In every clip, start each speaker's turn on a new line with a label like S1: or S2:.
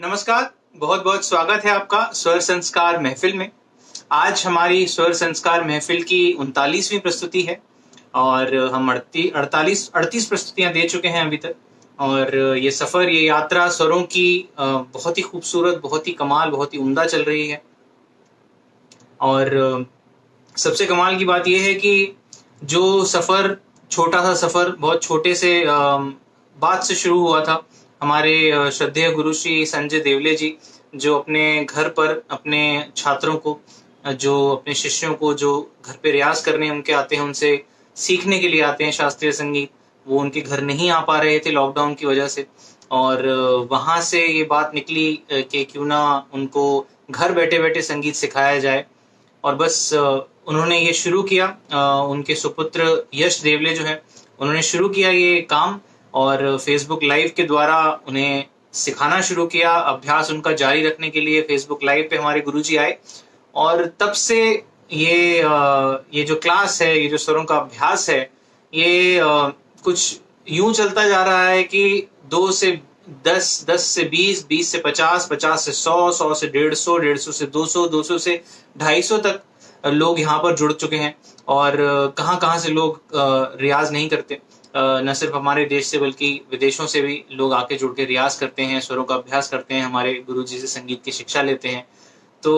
S1: नमस्कार। बहुत बहुत स्वागत है आपका स्वर संस्कार महफिल में। आज हमारी स्वर संस्कार महफिल की 39वीं प्रस्तुति है और हम 38 प्रस्तुतियां दे चुके हैं अभी तक। और ये सफ़र, ये यात्रा स्वरों की बहुत ही खूबसूरत, बहुत ही कमाल, बहुत ही उम्दा चल रही है। और सबसे कमाल की बात यह है कि जो सफ़र, छोटा सा सफ़र, बहुत छोटे से बात से शुरू हुआ था। हमारे श्रद्धेय गुरु श्री संजय देवले जी, जो अपने घर पर अपने छात्रों को, जो अपने शिष्यों को, जो घर पे रियाज करने उनके आते हैं, उनसे सीखने के लिए आते हैं शास्त्रीय संगीत, वो उनके घर नहीं आ पा रहे थे लॉकडाउन की वजह से। और वहाँ से ये बात निकली कि क्यों ना उनको घर बैठे बैठे संगीत सिखाया जाए। और बस उन्होंने ये शुरू किया। उनके सुपुत्र यश देवले जो है, उन्होंने शुरू किया ये काम और फेसबुक लाइव के द्वारा उन्हें सिखाना शुरू किया। अभ्यास उनका जारी रखने के लिए फेसबुक लाइव पे हमारे गुरुजी आए और तब से ये जो क्लास है, ये जो स्वरों का अभ्यास है, ये कुछ यूं चलता जा रहा है कि 2 से 10, 10 से 20, 20 से 50, 50 से 100, 100 से 150, 150 से 200, 200 से 250 तक लोग यहाँ पर जुड़ चुके हैं। और कहाँ कहाँ से लोग रियाज नहीं करते, न सिर्फ हमारे देश से बल्कि विदेशों से भी लोग आके जुड़ के रियाज करते हैं, स्वरों का अभ्यास करते हैं, हमारे गुरुजी से संगीत की शिक्षा लेते हैं। तो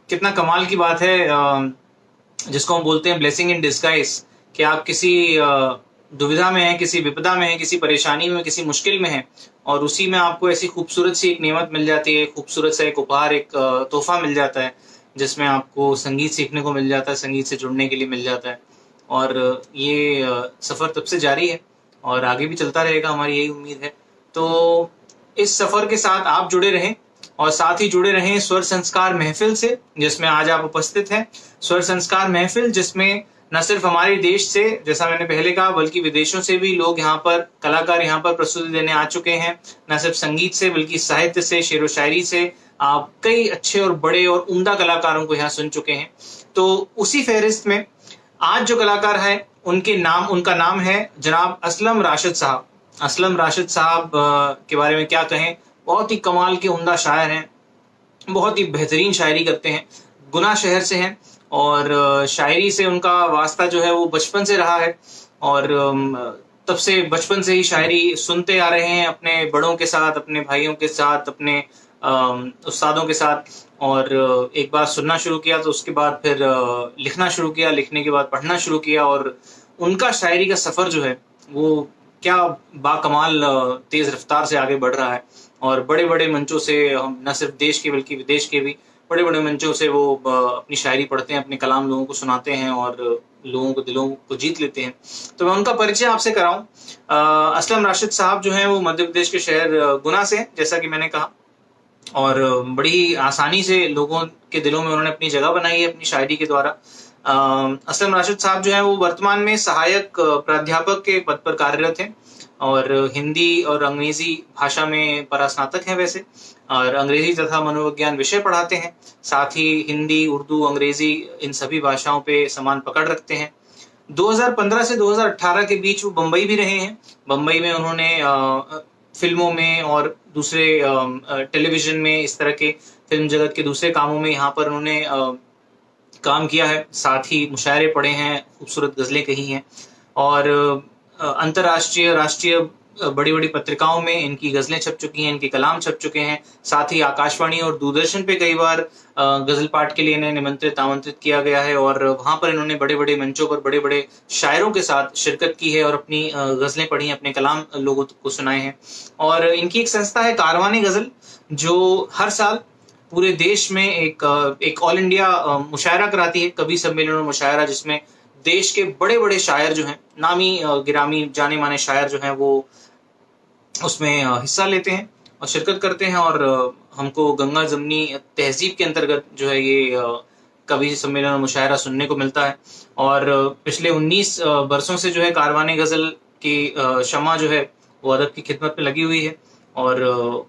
S1: कितना कमाल की बात है, जिसको हम बोलते हैं ब्लेसिंग इन डिस्गाइज, कि आप किसी दुविधा में हैं, किसी विपदा में हैं, किसी परेशानी में, किसी मुश्किल में हैं, और उसी में आपको ऐसी खूबसूरत सी एक नेमत मिल जाती है, खूबसूरत सा एक उपहार, एक तोहफा मिल जाता है, जिसमें आपको संगीत सीखने को मिल जाता है, संगीत से जुड़ने के लिए मिल जाता है। और ये सफ़र तब से जारी है और आगे भी चलता रहेगा, हमारी यही उम्मीद है। तो इस सफ़र के साथ आप जुड़े रहें और साथ ही जुड़े रहें स्वर संस्कार महफिल से, जिसमें आज आप उपस्थित हैं। स्वर संस्कार महफिल जिसमें न सिर्फ हमारे देश से, जैसा मैंने पहले कहा, बल्कि विदेशों से भी लोग यहाँ पर, कलाकार यहाँ पर प्रस्तुति देने आ चुके हैं। न सिर्फ संगीत से बल्कि साहित्य से, शेरो शायरी से आप कई अच्छे और बड़े और उम्दा कलाकारों को यहाँ सुन चुके हैं। तो उसी फहरिस्त में आज जो कलाकार है, उनका नाम है जनाब असलम राशिद साहब। असलम राशिद साहब के बारे में क्या कहें, बहुत ही कमाल के उम्दा शायर हैं, बहुत ही बेहतरीन शायरी करते हैं, गुना शहर से हैं और शायरी से उनका वास्ता जो है वो बचपन से रहा है। और तब से बचपन से ही शायरी सुनते आ रहे हैं, अपने बड़ों के साथ, अपने भाइयों के साथ, अपने उस्तादों के साथ। और एक बार सुनना शुरू किया तो उसके बाद फिर लिखना शुरू किया, लिखने के बाद पढ़ना शुरू किया। और उनका शायरी का सफ़र जो है वो क्या बाकमाल तेज़ रफ्तार से आगे बढ़ रहा है। और बड़े बड़े मंचों से, हम न सिर्फ देश के बल्कि विदेश के भी बड़े बड़े मंचों से वो अपनी शायरी पढ़ते हैं, अपने कलाम लोगों को सुनाते हैं और लोगों को, दिलों को जीत लेते हैं। तो मैं उनका परिचय आपसे कराऊं। असलम राशिद साहब जो हैं वो मध्य प्रदेश के शहर गुना से हैं, जैसा कि मैंने कहा। और बड़ी आसानी से लोगों के दिलों में उन्होंने अपनी जगह बनाई है अपनी शायरी के द्वारा। असलम राशिद साहब जो हैं वो वर्तमान में सहायक प्राध्यापक के पद पर कार्यरत हैं और हिंदी और अंग्रेजी भाषा में परास्नातक हैं वैसे, और अंग्रेजी तथा मनोविज्ञान विषय पढ़ाते हैं। साथ ही हिंदी, उर्दू, अंग्रेजी इन सभी भाषाओं पे समान पकड़ रखते हैं। 2015 से 2018 के बीच वो बम्बई भी रहे हैं। बम्बई में उन्होंने फिल्मों में और दूसरे टेलीविजन में, इस तरह के फिल्म जगत के दूसरे कामों में यहाँ पर उन्होंने काम किया है। साथ ही मुशायरे पढ़े हैं, खूबसूरत गज़लें कही हैं और अंतर्राष्ट्रीय, राष्ट्रीय बड़ी बड़ी पत्रिकाओं में इनकी गज़लें छप चुकी हैं, इनके कलाम छप चुके हैं। साथ ही आकाशवाणी और दूरदर्शन पे कई बार गज़ल पाठ के लिए इन्हें निमंत्रित, आमंत्रित किया गया है और वहाँ पर इन्होंने बड़े बड़े मंचों पर बड़े बड़े शायरों के साथ शिरकत की है और अपनी गज़लें पढ़ी, अपने कलाम लोगों को सुनाए हैं। और इनकी एक संस्था है कारवाने गज़ल, जो हर साल पूरे देश में एक ऑल इंडिया मुशायरा कराती है, कवि सम्मेलन और मुशायरा, जिसमें देश के बड़े बड़े शायर जो हैं, नामी गिरामी जाने माने शायर जो हैं, वो उसमें हिस्सा लेते हैं और शिरकत करते हैं। और हमको गंगा जमनी तहजीब के अंतर्गत जो है ये कवि सम्मेलन और मुशायरा सुनने को मिलता है। और पिछले 19 बरसों से जो है कारवाने गज़ल की शमा जो है वो अदब की खिदमत में लगी हुई है और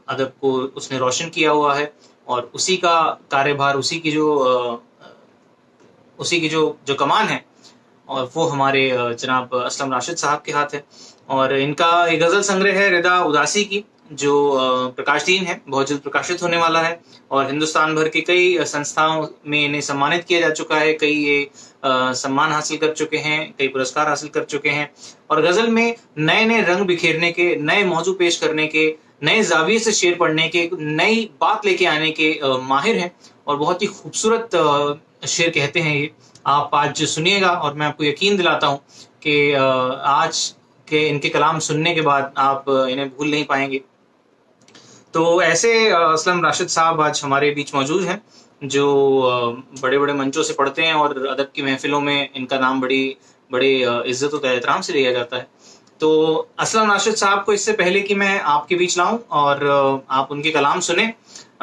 S1: अदब को उसने रोशन किया हुआ है। और उसी का कार्यभार, उसी की जो कमान है, और वो हमारे जनाब असलम राशिद साहब के हाथ है। और इनका एक गजल संग्रह है रिदा उदासी की, जो प्रकाशधीन है, बहुत जल्द प्रकाशित होने वाला है। और हिंदुस्तान भर के कई संस्थाओं में इन्हें सम्मानित किया जा चुका है, कई ये सम्मान हासिल कर चुके हैं, कई पुरस्कार हासिल कर चुके हैं। और गजल में नए नए रंग बिखेरने के, नए मौजू पेश करने के, नए जाविये से शेर पढ़ने के, नई बात लेके आने के माहिर हैं। और बहुत ही खूबसूरत शेर कहते हैं ये। आप आज सुनिएगा और मैं आपको यकीन दिलाता हूँ कि आज के इनके कलाम सुनने के बाद आप इन्हें भूल नहीं पाएंगे। तो ऐसे असलम राशिद साहब आज हमारे बीच मौजूद हैं, जो बड़े बड़े मंचों से पढ़ते हैं और अदब की महफिलों में इनका नाम बड़े इज्जत और एहतराम से लिया जाता है। तो असलम राशिद साहब को इससे पहले कि मैं आपके बीच लाऊं और आप उनके कलाम सुने,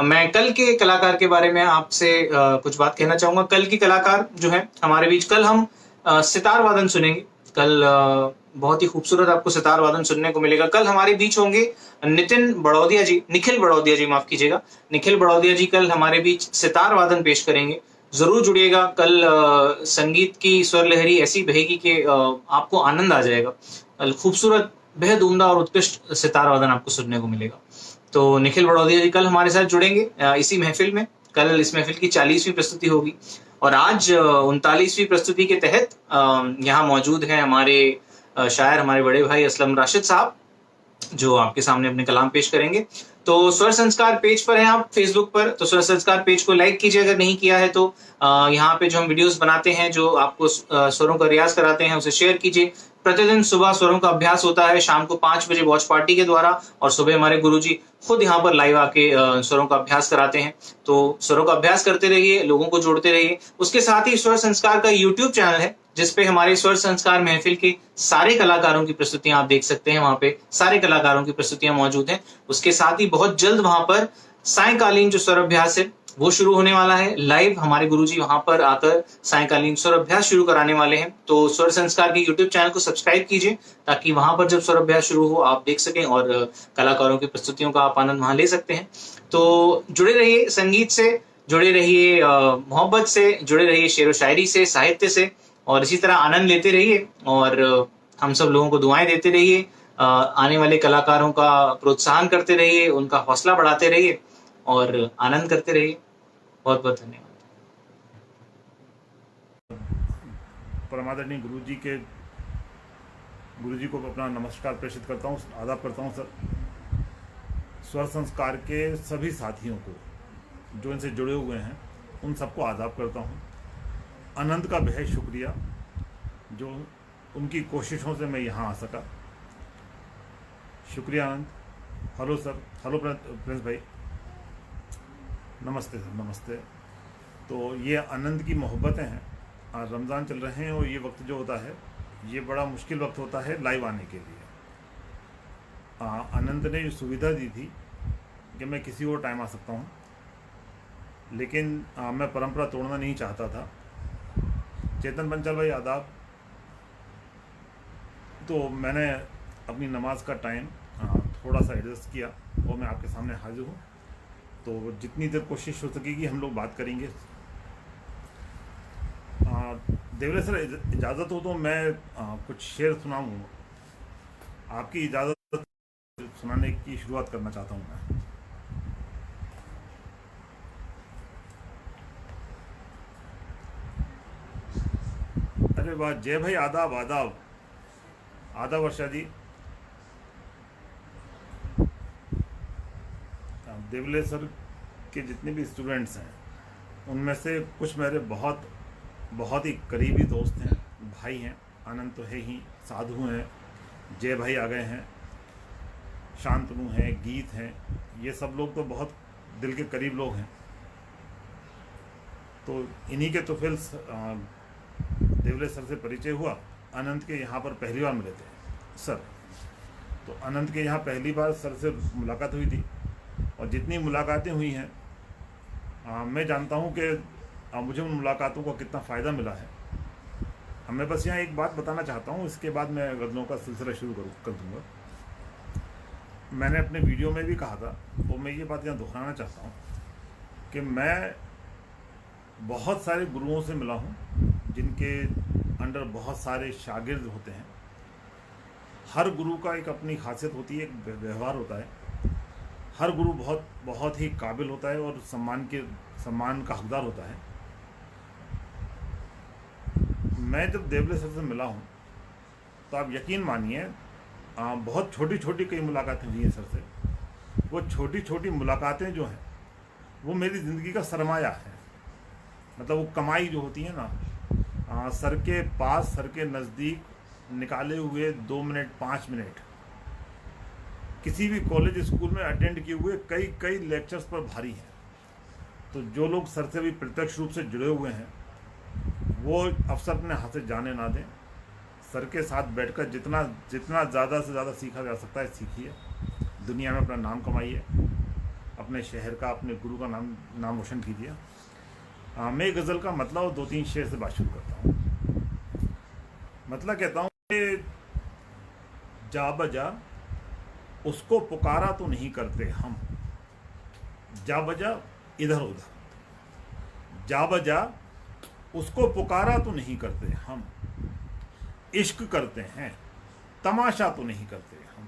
S1: मैं कल के कलाकार के बारे में आपसे कुछ बात कहना चाहूंगा। कल के कलाकार जो है हमारे बीच, कल हम सितार वादन सुनेंगे। कल बहुत ही खूबसूरत आपको सितार वादन सुनने को मिलेगा। कल हमारे बीच होंगे निखिल बड़ौदिया जी, माफ कीजिएगा, निखिल बड़ौदिया जी कल हमारे बीच सितार वादन पेश करेंगे। जरूर जुड़िएगा। कल संगीत की स्वर लहरी ऐसी बहेगी कि आपको आनंद आ जाएगा। खूबसूरत, बेहद उम्दा और उत्कृष्ट सितार वादन आपको सुनने को मिलेगा। तो निखिल बड़ौदिया जी कल हमारे साथ जुड़ेंगे इसी महफिल में। कल इस महफिल की 40वीं प्रस्तुति होगी और आज 39वीं प्रस्तुति के तहत यहाँ मौजूद हैं हमारे शायर, हमारे बड़े भाई असलम राशिद साहब, जो आपके सामने अपने कलाम पेश करेंगे। तो स्वर संस्कार पेज पर हैं आप फेसबुक पर, तो स्वर संस्कार पेज को लाइक कीजिए अगर नहीं किया है तो। यहाँ पे जो हम वीडियोस बनाते हैं, जो आपको स्वरों का रियाज कराते हैं, उसे शेयर कीजिए। प्रतिदिन सुबह स्वरों का अभ्यास होता है, शाम को 5 बजे वॉच पार्टी के द्वारा, और सुबह हमारे गुरुजी खुद यहाँ पर लाइव आके स्वरों का अभ्यास कराते हैं। तो स्वरों का अभ्यास करते रहिए, लोगों को जोड़ते रहिए। उसके साथ ही स्वर संस्कार का यूट्यूब चैनल है, जिसपे हमारे स्वर संस्कार महफिल के सारे कलाकारों की प्रस्तुतियां आप देख सकते हैं। वहां पे सारे कलाकारों की प्रस्तुतियां मौजूद हैं। उसके साथ ही बहुत जल्द वहां पर सायकालीन जो स्वर अभ्यास है वो शुरू होने वाला है। लाइव हमारे गुरुजी वहां पर आकर सायकालीन स्वर अभ्यास शुरू कराने वाले हैं। तो स्वर संस्कार के यूट्यूब चैनल को सब्सक्राइब कीजिए, ताकि वहां पर जब स्वर अभ्यास शुरू हो आप देख सकें और कलाकारों की प्रस्तुतियों का आप आनंद वहां ले सकते हैं। तो जुड़े रहिए संगीत से, जुड़े रहिए मोहब्बत से, जुड़े रहिए शेर व शायरी से, साहित्य से, और इसी तरह आनंद लेते रहिए और हम सब लोगों को दुआएं देते रहिए। आने वाले कलाकारों का प्रोत्साहन करते रहिए, उनका हौसला बढ़ाते रहिए और आनंद करते रहिए। बहुत बहुत धन्यवाद।
S2: परमादरणीय गुरुजी को अपना नमस्कार प्रेषित करता हूँ, आदाब करता हूँ सर। स्वर संस्कार के सभी साथियों को जो इनसे जुड़े हुए हैं, उन सबको आदाब करता हूँ। आनंद का बेहद शुक्रिया, जो उनकी कोशिशों से मैं यहाँ आ सका। शुक्रिया आनंद। हेलो सर, हेलो प्रिंस भाई, नमस्ते सर, नमस्ते। तो ये आनंद की मोहब्बतें हैं। आज रमज़ान चल रहे हैं और ये वक्त जो होता है, ये बड़ा मुश्किल वक्त होता है लाइव आने के लिए। आनंद ने सुविधा दी थी कि मैं किसी और टाइम आ सकता हूँ, लेकिन मैं परंपरा तोड़ना नहीं चाहता था। चेतन बंसल भाई आदाब। तो मैंने अपनी नमाज का टाइम थोड़ा सा एडजस्ट किया और मैं आपके सामने हाजिर हूँ। तो जितनी देर कोशिश हो सकेगी हम लोग बात करेंगे। देवले सर, इजाज़त हो तो मैं कुछ शेर सुनाऊँ। आपकी इजाज़त सुनाने की शुरुआत करना चाहता हूँ मैं। अरे वाह, जय भाई, आदाब आदाब आदाब वर्षा जी। देवले सर के जितने भी स्टूडेंट्स हैं, उनमें से कुछ मेरे बहुत ही करीबी दोस्त हैं, भाई हैं। आनंद तो है ही, साधु हैं, जय भाई आ गए हैं, शांतनु हैं, गीत हैं, ये सब लोग तो बहुत दिल के करीब लोग हैं। तो इन्हीं के तुफिल देवले सर से परिचय हुआ। अनंत के यहाँ पर पहली बार मिले थे सर। तो अनंत के यहाँ पहली बार सर से मुलाकात हुई थी, और जितनी मुलाकातें हुई हैं, मैं जानता हूँ कि मुझे उन मुलाकातों का कितना फ़ायदा मिला है। मैं बस यहाँ एक बात बताना चाहता हूँ, इसके बाद मैं गज़लों का सिलसिला शुरू कर दूँगा। मैंने अपने वीडियो में भी कहा था, तो मैं ये बात यहाँ दोहराना चाहता हूँ कि मैं बहुत सारे गुरुओं से मिला हूँ, जिनके अंडर बहुत सारे शागिर्द होते हैं। हर गुरु का एक अपनी खासियत होती है, एक व्यवहार होता है। हर गुरु बहुत ही काबिल होता है और सम्मान का हकदार होता है। मैं जब देवले सर से मिला हूँ तो आप यकीन मानिए, बहुत छोटी छोटी कई मुलाकातें हुई हैं सर से। वो छोटी छोटी मुलाकातें जो हैं वो मेरी ज़िंदगी का सरमाया है। मतलब वो कमाई जो होती है ना, सर के पास, सर के नज़दीक निकाले हुए 2 मिनट 5 मिनट किसी भी कॉलेज स्कूल में अटेंड किए हुए कई लेक्चर्स पर भारी हैं। तो जो लोग सर से भी प्रत्यक्ष रूप से जुड़े हुए हैं वो अवसर अपने हाथ से जाने ना दें। सर के साथ बैठकर जितना ज़्यादा से ज़्यादा सीखा जा सकता है सीखिए। दुनिया में अपना नाम कमाइए, अपने शहर का, अपने गुरु का नाम रोशन कीजिए। मैं गज़ल का मतलब 2-3 शेर से बात शुरू करता हूँ। मतलब कहता हूँ कि जा बजा उसको पुकारा तो नहीं करते हम, जा बजा इधर उधर, जा बजा उसको पुकारा तो नहीं करते हम, इश्क करते हैं तमाशा तो नहीं करते हम,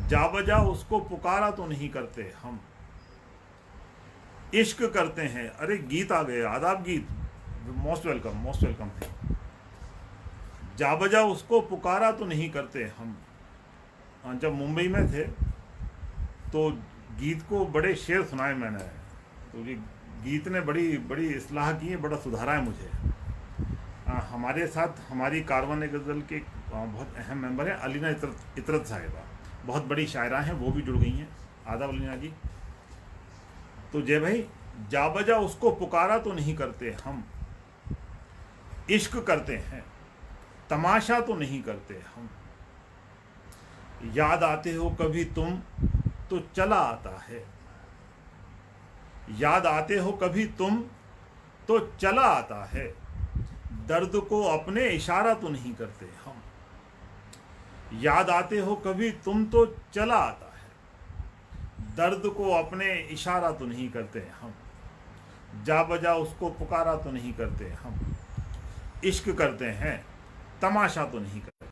S2: जा बजा उसको पुकारा तो नहीं करते हम, इश्क करते हैं। अरे गीत आ गए, आदाब गीत, मोस्ट वेलकम है। जा बजा उसको पुकारा तो नहीं करते हम। जब मुंबई में थे तो गीत को बड़े शेर सुनाए मैंने, तो ये गीत ने बड़ी इस्लाह की है, बड़ा सुधारा है मुझे। हमारे साथ हमारी कारवान गज़ल के बहुत अहम मेंबर हैं अलीना इतरत साहिबा, बहुत बड़ी शायरा हैं, वो भी जुड़ गई हैं। आदाब अलीना जी। तो जय भाई, जा बजा उसको पुकारा तो नहीं करते हम, इश्क करते हैं तमाशा तो नहीं करते हम, याद आते हो कभी तुम तो चला आता है, याद आते हो कभी तुम तो चला आता है, दर्द को अपने इशारा तो नहीं करते हम, याद आते हो कभी तुम तो चला आता है, दर्द को अपने इशारा तो नहीं करते हम, जा बजा उसको पुकारा तो नहीं करते हम, इश्क करते हैं तमाशा तो नहीं करते।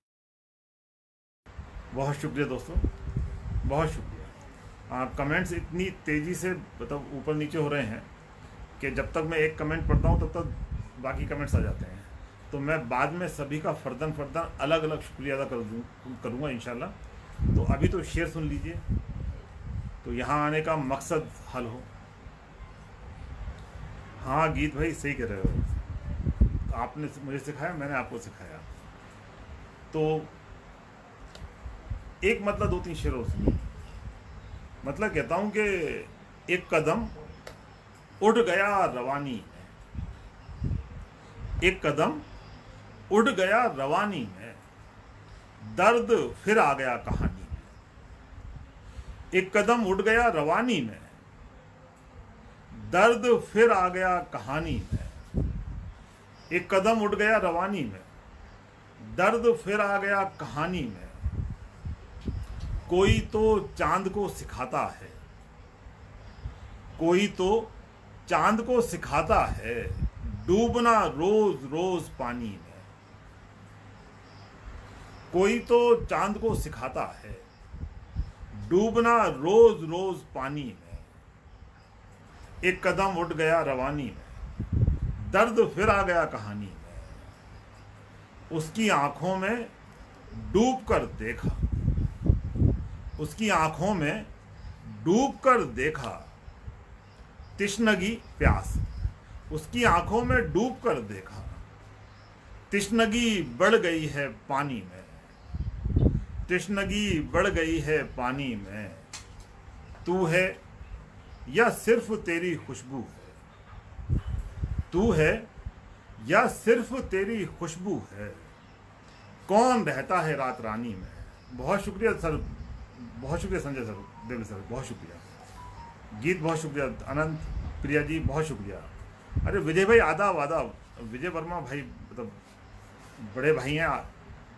S2: बहुत शुक्रिया दोस्तों, बहुत शुक्रिया। कमेंट्स इतनी तेज़ी से मतलब ऊपर नीचे हो रहे हैं कि जब तक मैं एक कमेंट पढ़ता हूँ तब तक बाकी कमेंट्स आ जाते हैं। तो मैं बाद में सभी का फर्दन अलग अलग शुक्रिया अदा करूँगा इंशाल्लाह। तो अभी तो शेर सुन लीजिए, तो यहाँ आने का मकसद हल हो। हाँ गीत भाई सही कह रहे हो, आपने मुझे सिखाया, मैंने आपको सिखाया। तो एक मतलब 2-3 शेर और सुनिए। मतलब कहता हूँ कि एक कदम उड़ गया रवानी में, एक कदम उड़ गया रवानी में, दर्द फिर आ गया कहानी में, एक कदम उड़ गया रवानी में, दर्द फिर आ गया कहानी में, एक कदम उड़ गया रवानी में, दर्द फिर आ गया कहानी में, कोई तो चांद को सिखाता है, कोई तो चांद को सिखाता है, डूबना रोज रोज पानी में, कोई तो चांद को सिखाता है, डूबना रोज रोज पानी में, एक कदम उठ गया रवानी में, दर्द फिर आ गया कहानी में, उसकी आंखों में डूब कर देखा, उसकी आंखों में डूब कर देखा, तिश्नगी प्यास, उसकी आंखों में डूब कर देखा, तिश्नगी बढ़ गई है पानी में, तिश्नगी बढ़ गई है पानी में, तू है या सिर्फ तेरी खुशबू है, तू है या सिर्फ तेरी खुशबू है, कौन रहता है रात रानी में। बहुत शुक्रिया सर, बहुत शुक्रिया संजय सर, देवले सर, बहुत शुक्रिया। गीत बहुत शुक्रिया, अनंत प्रिया जी बहुत शुक्रिया। अरे विजय भाई आदाब, विजय वर्मा भाई मतलब बड़े भाई हैं,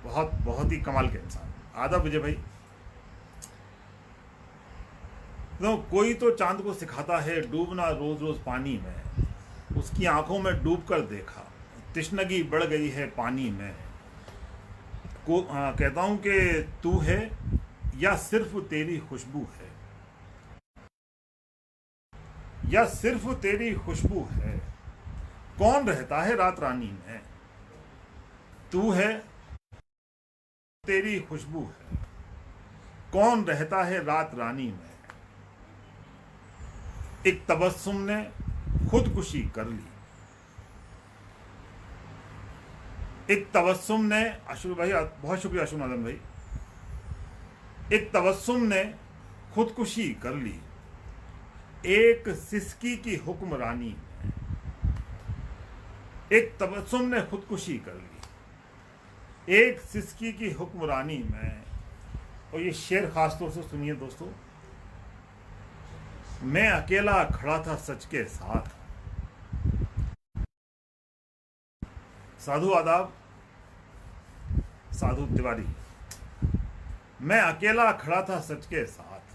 S2: बहुत ही कमाल के इंसान। आदाब विजय भाई। तो कोई तो चांद को सिखाता है, डूबना रोज रोज पानी में, उसकी आंखों में डूब कर देखा, तिश्नगी बढ़ गई है पानी में, कहता हूं कि तू है या सिर्फ तेरी खुशबू है, या सिर्फ तेरी खुशबू है, कौन रहता है रात रानी में। तू है, तेरी खुशबू है, कौन रहता है रात रानी में। एक तबस्सुम ने खुदकुशी कर ली, एक तबस्सुम ने, अशुर भाई बहुत शुक्रिया अशुर आदम भाई, एक तबस्सुम ने खुदकुशी कर ली, एक सिसकी की हुक्मरानी में। एक तबस्सुम ने खुदकुशी कर ली, एक सिसकी की हुक्मरानी में। और ये शेर खास तौर से सुनिए दोस्तों। मैं अकेला खड़ा था सच के साथ। साधु आदाब, साधु तिवारी। मैं अकेला खड़ा था सच के साथ,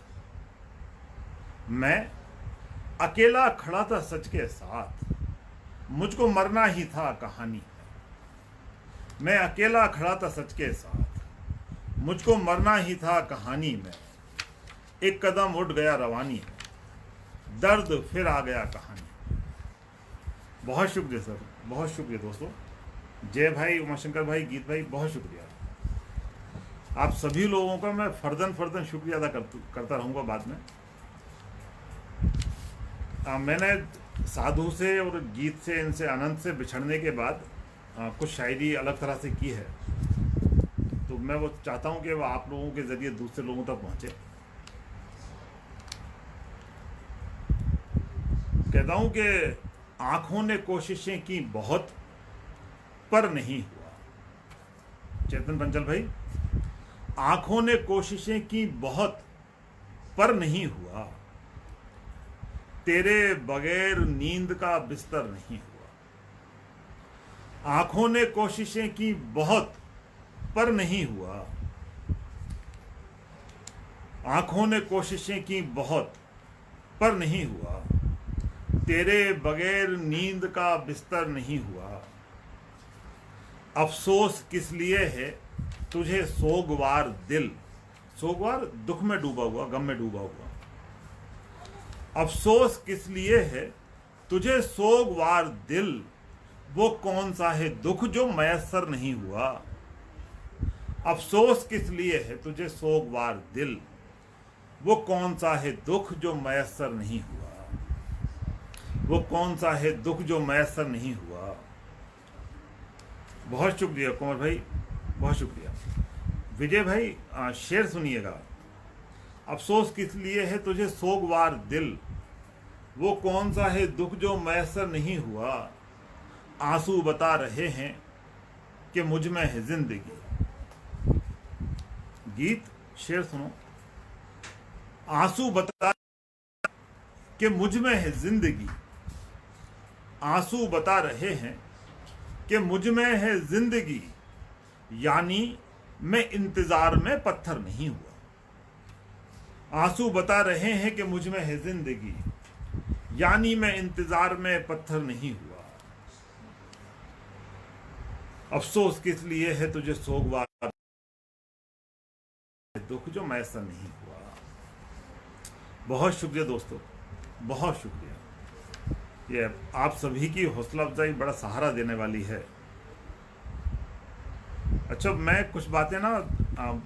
S2: मैं अकेला खड़ा था सच के साथ, मुझको मरना ही था कहानी में। मैं अकेला खड़ा था सच के साथ, मुझको मरना ही था कहानी में। एक कदम उठ गया रवानी में, दर्द फिर आ गया कहानी। बहुत शुक्रिया सर, बहुत शुक्रिया दोस्तों। जय भाई, उमाशंकर भाई, गीत भाई, बहुत शुक्रिया। आप सभी लोगों का मैं फर्दन शुक्रिया अदा करता रहूँगा बाद में। मैंने साधु से और गीत से, इनसे, अनंत से बिछड़ने के बाद कुछ शायरी अलग तरह से की है, तो मैं वो चाहता हूँ कि वो आप लोगों के ज़रिए दूसरे लोगों तक पहुँचे। कहता हूँ कि आँखों ने कोशिशें की बहुत, पर नहीं हुआ। चेतन पंचल भाई, आँखों ने कोशिशें की बहुत, पर नहीं हुआ। तेरे बगैर नींद का बिस्तर नहीं हुआ। आँखों ने कोशिशें की बहुत, पर नहीं हुआ। आँखों ने कोशिशें की बहुत, पर नहीं हुआ। तेरे बगैर नींद का बिस्तर नहीं हुआ। अफसोस किस लिए है तुझे सोगवार दिल, सोगवार दुख में डूबा हुआ, गम में डूबा हुआ। अफसोस किस लिए है तुझे सोगवार दिल, वो कौन सा है दुख जो मयस्सर नहीं हुआ। अफसोस किस लिए है तुझे सोगवार दिल, वो कौन सा है दुख जो मयस्सर नहीं हुआ। वो कौन सा है दुख जो मयस्सर नहीं हुआ। बहुत शुक्रिया कुमार भाई, बहुत शुक्रिया। विजय भाई, शेर सुनिएगा। अफसोस किस लिए है तुझे सोगवार दिल, वो कौन सा है दुख जो मयस्सर नहीं हुआ। आंसू बता रहे हैं कि मुझ में है जिंदगी। गीत, शेर सुनो। आंसू बता कि मुझ में है जिंदगी, आंसू बता रहे हैं कि मुझ में है जिंदगी, यानी मैं इंतजार में पत्थर नहीं हुआ। आंसू बता रहे हैं कि मुझ में है जिंदगी, यानी मैं इंतजार में पत्थर नहीं हुआ। अफसोस किस लिए है तुझे सोगवार दुख जो मैसर नहीं हुआ। बहुत शुक्रिया दोस्तों, बहुत शुक्रिया। ये आप सभी की हौसला अफजाई बड़ा सहारा देने वाली है। अच्छा, मैं कुछ बातें ना,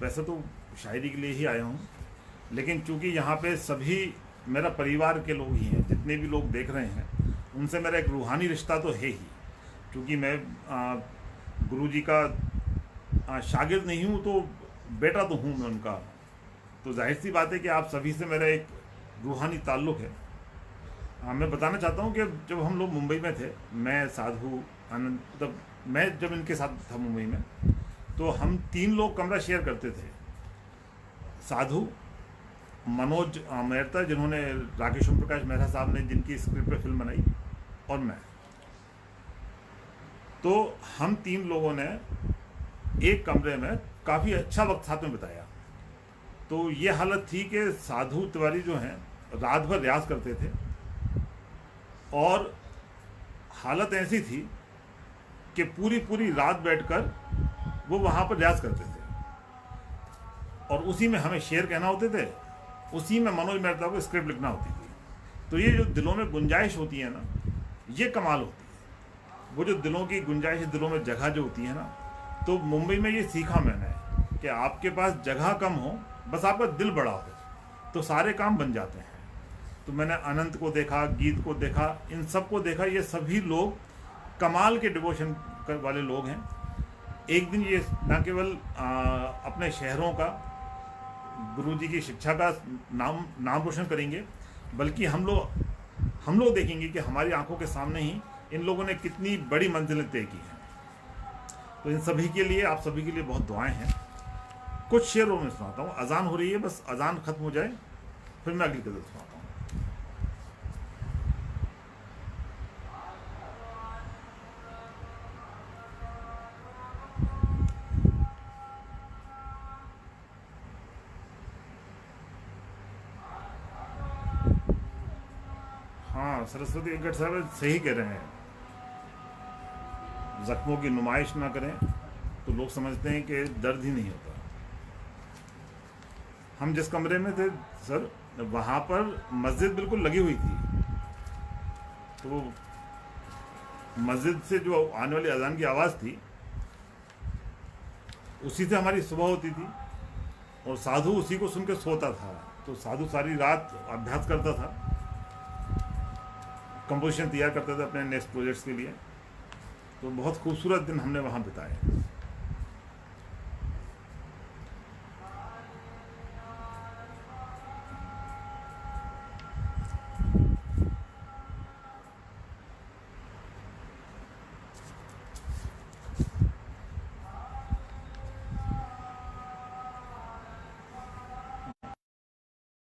S2: वैसे तो शायरी के लिए ही आया हूँ, लेकिन चूंकि यहाँ पे सभी मेरा परिवार के लोग ही हैं, जितने भी लोग देख रहे हैं उनसे मेरा एक रूहानी रिश्ता तो है ही। क्योंकि मैं गुरुजी का शागिर्द नहीं हूँ तो बेटा तो हूँ मैं उनका, तो जाहिर सी बात है कि आप सभी से मेरा एक रूहानी ताल्लुक़ है। मैं बताना चाहता हूँ कि जब हम लोग मुंबई में थे, मैं, साधु, आनंद, मतलब मैं जब इनके साथ था मुंबई में, तो हम 3 लोग कमरा शेयर करते थे। साधु, मनोज मेहता, जिन्होंने राकेश ओम प्रकाश मेहरा साहब ने जिनकी स्क्रिप्ट पे फिल्म बनाई, और मैं। तो हम 3 लोगों ने एक कमरे में काफ़ी अच्छा वक्त साथ में बिताया। तो ये हालत थी कि साधु तिवारी जो हैं रात भर रियाज करते थे, और हालत ऐसी थी कि पूरी पूरी रात बैठकर वो वहाँ पर रियाज करते थे। और उसी में हमें शेर कहना होते थे, उसी में मनोज मेहता को स्क्रिप्ट लिखना होती थी। तो ये जो दिलों में गुंजाइश होती है ना, ये कमाल होती है। वो जो दिलों की गुंजाइश, दिलों में जगह जो होती है ना, तो मुंबई में ये सीखा मैंने कि आपके पास जगह कम हो, बस आपका दिल बड़ा हो, तो सारे काम बन जाते हैं। तो मैंने अनंत को देखा, गीत को देखा, इन सब को देखा। ये सभी लोग कमाल के डिवोशन वाले लोग हैं। एक दिन ये न केवल अपने शहरों का, गुरुजी की शिक्षा का नाम रोशन करेंगे, बल्कि हम लोग देखेंगे कि हमारी आंखों के सामने ही इन लोगों ने कितनी बड़ी मंजिलें तय की हैं। तो इन सभी के लिए, आप सभी के लिए बहुत दुआएं हैं। कुछ शेरों में सुनाता हूँ। अजान हो रही है, बस अजान खत्म हो जाए फिर मैं अगली गजल सुनाता हूँ। हाँ, सरस्वती वेंकट साहब सही कह रहे हैं। जख्मों की नुमाइश ना करें तो लोग समझते हैं कि दर्द ही नहीं होता। हम जिस कमरे में थे सर, वहाँ पर मस्जिद बिल्कुल लगी हुई थी। तो मस्जिद से जो आने वाली अजान की आवाज़ थी, उसी से हमारी सुबह होती थी, और साधु उसी को सुन के सोता था। तो साधु सारी रात अभ्यास करता था, कंपोजिशन तैयार करते थे अपने नेक्स्ट प्रोजेक्ट्स के लिए। तो बहुत खूबसूरत दिन हमने वहाँ बिताए।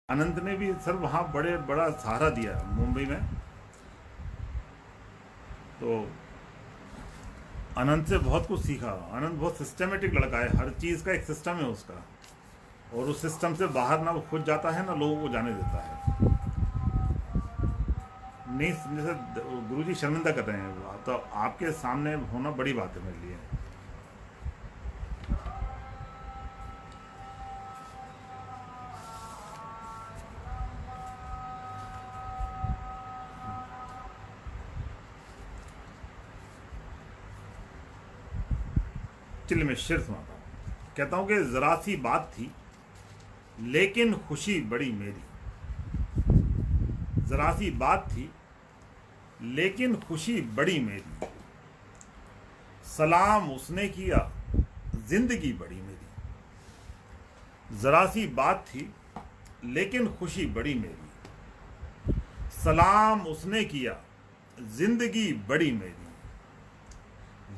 S2: अनंत ने भी सर वहाँ बड़ा सहारा दिया मुंबई में। तो अनंत से बहुत कुछ सीखा। अनंत बहुत सिस्टमेटिक लड़का है, हर चीज़ का एक सिस्टम है उसका, और उस सिस्टम से बाहर ना वो खुद जाता है ना लोगों को जाने देता है। नहीं, जैसे गुरुजी शर्मिंदा कर रहे हैं, तो आपके सामने होना बड़ी बात है मेरे लिए। चलिए मैं शेर सुनाता हूँ। कहता हूँ कि ज़रा सी बात थी लेकिन खुशी बड़ी मेरी। ज़रा सी बात थी लेकिन खुशी बड़ी मेरी। सलाम उसने किया जिंदगी बड़ी मेरी। ज़रा सी बात थी लेकिन खुशी बड़ी मेरी। सलाम उसने किया जिंदगी बड़ी मेरी।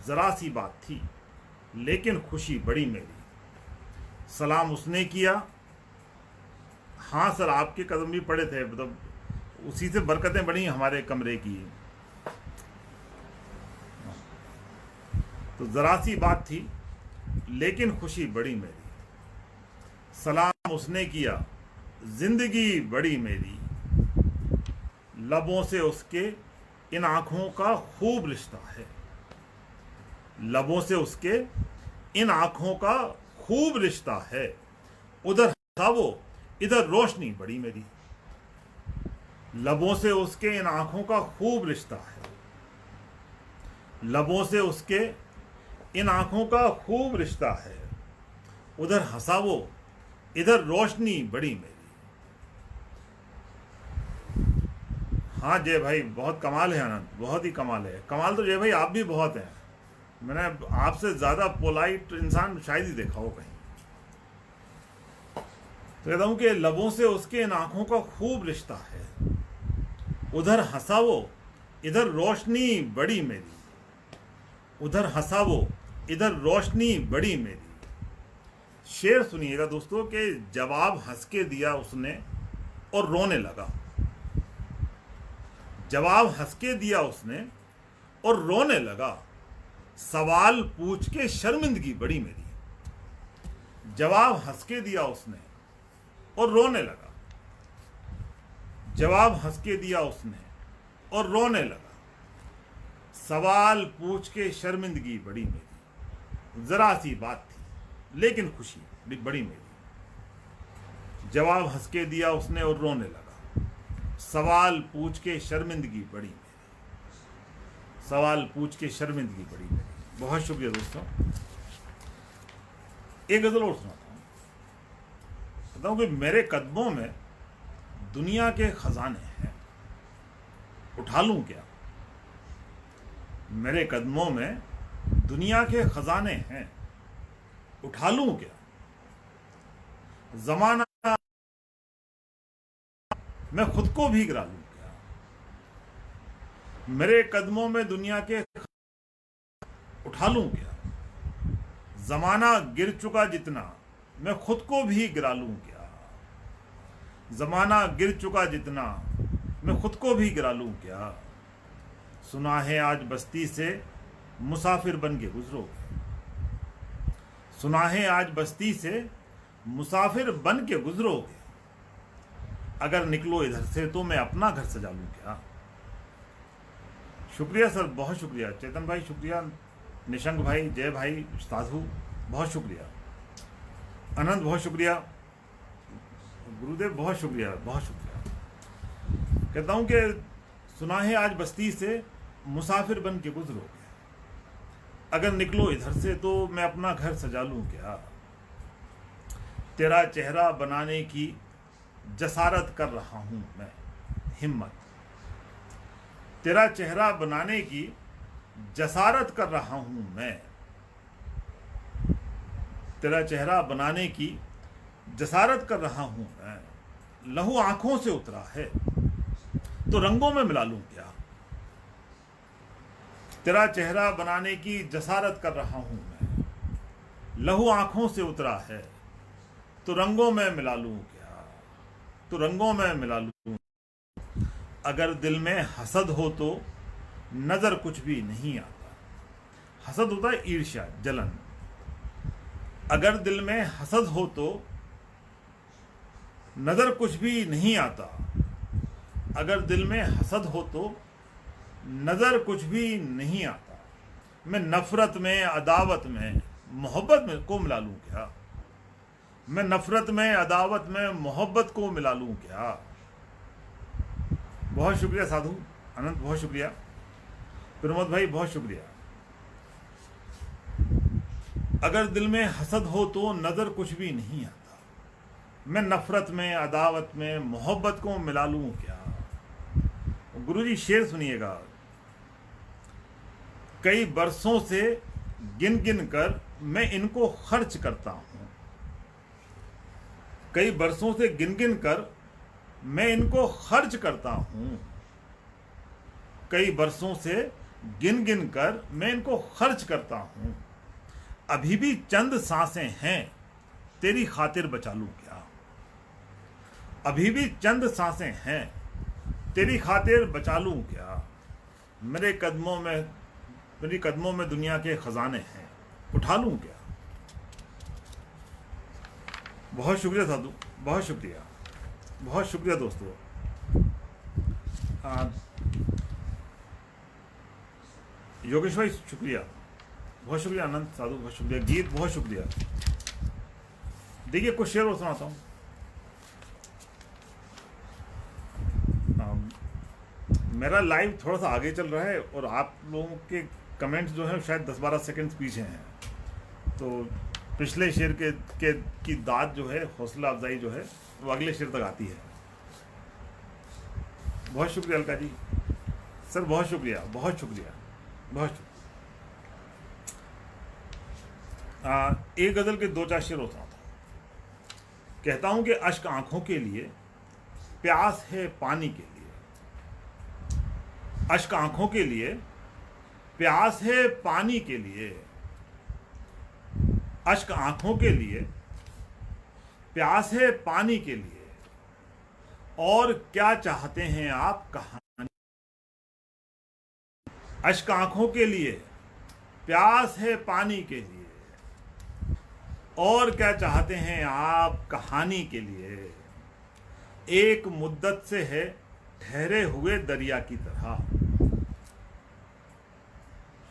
S2: ज़रा सी बात थी लेकिन खुशी बड़ी मेरी। सलाम उसने किया। हाँ सर, आपके कदम भी पड़े थे, मतलब उसी से बरकतें बनी हमारे कमरे की। तो ज़रा सी बात थी लेकिन खुशी बड़ी मेरी। सलाम उसने किया जिंदगी बड़ी मेरी। लबों से उसके इन आँखों का खूब रिश्ता है। लबों से उसके इन आँखों का खूब रिश्ता है। उधर हंसा वो, इधर रोशनी बड़ी मेरी। लबों से उसके इन आँखों का खूब रिश्ता है। लबों से उसके इन आँखों का खूब रिश्ता है। उधर हंसा वो, इधर रोशनी बड़ी मेरी। हाँ जय भाई, बहुत कमाल है अनंत, बहुत ही कमाल है। कमाल तो जय भाई आप भी बहुत हैं। मैंने आपसे ज़्यादा पोलाइट इंसान शायद ही देखा हो कहीं। तो कहता हूँ कि लबों से उसके इन आँखों का खूब रिश्ता है। उधर हंसा वो, इधर रोशनी बड़ी मेरी। उधर हंसा वो, इधर रोशनी बड़ी मेरी। शेर सुनिएगा दोस्तों कि जवाब हंस के दिया उसने और रोने लगा। जवाब हंस के दिया उसने और रोने लगा। सवाल पूछ के शर्मिंदगी बड़ी मेरी। जवाब हंस के दिया उसने और रोने लगा। जवाब हंस के दिया उसने और रोने लगा। सवाल पूछ के शर्मिंदगी बड़ी मेरी। जरा सी बात थी लेकिन खुशी बड़ी मेरी। जवाब हंस के दिया उसने और रोने लगा। सवाल पूछ के शर्मिंदगी बड़ी मेरी, सवाल पूछ के शर्मिंदगी बड़ी मेरी। बहुत शुक्रिया दोस्तों। एक गजल और सुनाता हूँ। बताऊँ कि मेरे कदमों में दुनिया के खजाने हैं, उठा लूं क्या? मेरे कदमों में दुनिया के खजाने हैं, उठा लूं क्या? जमाना मैं खुद को भी गिरा लूं क्या? मेरे कदमों में दुनिया के उठा लूं क्या? जमाना गिर चुका जितना मैं खुद को भी गिरा लूं क्या? जमाना गिर चुका जितना मैं खुद को भी गिरा लूं क्या? सुना है आज बस्ती से मुसाफिर बन के गुजरोगे, सुना है आज बस्ती से मुसाफिर बन के गुजरोगे। अगर निकलो इधर से तो मैं अपना घर सजा लूं क्या? शुक्रिया सर, बहुत शुक्रिया। चेतन भाई शुक्रिया, निशंक भाई, जय भाई, साधु बहुत शुक्रिया, अनंत बहुत शुक्रिया, गुरुदेव बहुत शुक्रिया, बहुत शुक्रिया। कहता हूं कि सुना है आज बस्ती से मुसाफिर बन के गुजरोगे, अगर निकलो इधर से तो मैं अपना घर सजा लूं क्या? तेरा चेहरा बनाने की जसारत कर रहा हूं मैं, हिम्मत। तेरा चेहरा बनाने की जसारत कर रहा हूं मैं, तेरा चेहरा बनाने की जसारत कर रहा हूं मैं। लहू आंखों से उतरा है तो रंगों में मिला लूं क्या? तेरा चेहरा बनाने की जसारत कर रहा हूं मैं, लहू आंखों से उतरा है तो रंगों में मिला लूं क्या? तो रंगों में मिला लूं। अगर दिल में हसद हो तो नजर कुछ भी नहीं आता। हसद होता है ईर्ष्या, जलन। अगर दिल में हसद हो तो नजर कुछ भी नहीं आता। अगर दिल में हसद हो तो नजर कुछ भी नहीं आता। मैं नफरत में, अदावत में, मोहब्बत में को मिला लूं क्या? मैं नफरत में, अदावत में, मोहब्बत को मिला लूं क्या? बहुत शुक्रिया साधु, अनंत बहुत शुक्रिया, प्रमोद भाई बहुत शुक्रिया। अगर दिल में हसद हो तो नजर कुछ भी नहीं आता। मैं नफरत में, अदावत में, मोहब्बत को मिला लूं क्या? गुरुजी शेर सुनिएगा। कई बरसों से गिन गिन कर मैं इनको खर्च करता हूं। कई बरसों से गिन गिन कर मैं इनको खर्च करता हूं। कई बरसों से गिन गिन कर मैं इनको खर्च करता हूं। अभी भी चंद सांसें हैं, तेरी खातिर बचा लूं क्या? अभी भी चंद सांसें हैं, तेरी खातिर बचा लूं क्या? मेरे कदमों में दुनिया के खजाने हैं, उठा लूं क्या? बहुत शुक्रिया साधु, बहुत शुक्रिया, बहुत शुक्रिया दोस्तों। योगेश भाई शुक्रिया, बहुत शुक्रिया। अनंत साधु बहुत शुक्रिया। गीत बहुत शुक्रिया। देखिए कुछ शेर और सुनाता हूँ। मेरा लाइव थोड़ा सा आगे चल रहा है और आप लोगों के कमेंट्स जो हैं शायद 10-12 सेकंड्स पीछे हैं, तो पिछले शेर की दाद जो है, हौसला अफजाई जो है, वो अगले शेर तक आती है। बहुत शुक्रिया अलका जी, सर बहुत शुक्रिया, बहुत शुक्रिया, बहुत शुक्रिया। एक गजल के 2-4 शेर होता था। कहता हूं कि अश्क आंखों के लिए, प्यास है पानी के लिए। अश्क आंखों के लिए, प्यास है पानी के लिए। अश्क आंखों के लिए, प्यास है पानी के लिए। और क्या चाहते हैं आप कहानी? अश्क आंखों के लिए, प्यास है पानी के लिए। और क्या चाहते हैं आप कहानी के लिए? एक मुद्दत से है ठहरे हुए दरिया की तरह।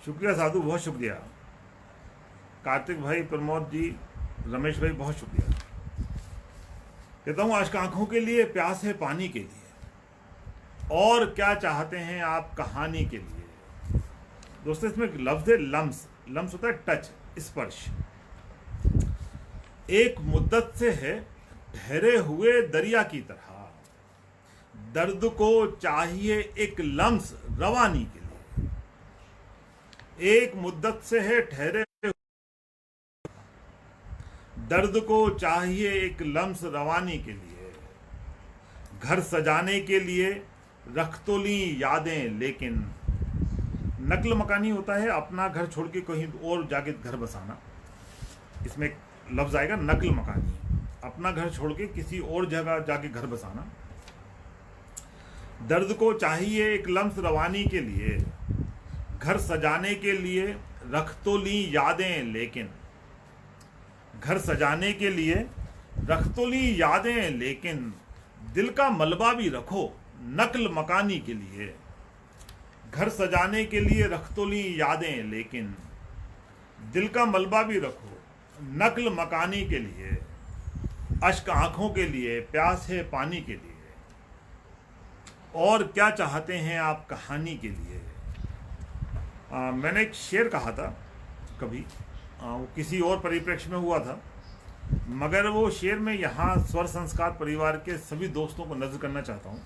S2: शुक्रिया साधु, बहुत शुक्रिया। कार्तिक भाई, प्रमोद जी, रमेश भाई बहुत शुक्रिया। कहता हूं आशिक आंखों के लिए, प्यास है पानी के लिए, और क्या चाहते हैं आप कहानी के लिए। दोस्तों इसमें एक लफ्ज है लम्स। लम्स होता है टच, स्पर्श। एक मुद्दत से है ठहरे हुए दरिया की तरह, दर्द को चाहिए एक लम्स रवानी के लिए। एक मुद्दत से है ठहरे, दर्द को चाहिए एक लम्स रवानी के लिए। घर सजाने के लिए रख तो ली यादें, लेकिन नकल मकानी होता है अपना घर छोड़ के कहीं और जाके घर बसाना। इसमें एक लफ्ज आएगा नकल मकानी, अपना घर छोड़ के किसी और जगह जाके घर बसाना। दर्द को चाहिए एक लम्स रवानी के लिए, घर सजाने के लिए रख तो ली यादें, लेकिन घर सजाने के लिए रख तो ली यादें, लेकिन दिल का मलबा भी रखो नकल मकानी के लिए। घर सजाने के लिए रख तो ली यादें, लेकिन दिल का मलबा भी रखो नकल मकानी के लिए। अश्क आंखों के लिए, प्यास है पानी के लिए, और क्या चाहते हैं आप कहानी के लिए। मैंने एक शेर कहा था कभी, वो किसी और परिप्रेक्ष्य में हुआ था, मगर वो शेर में यहाँ स्वर संस्कार परिवार के सभी दोस्तों को नजर करना चाहता हूँ।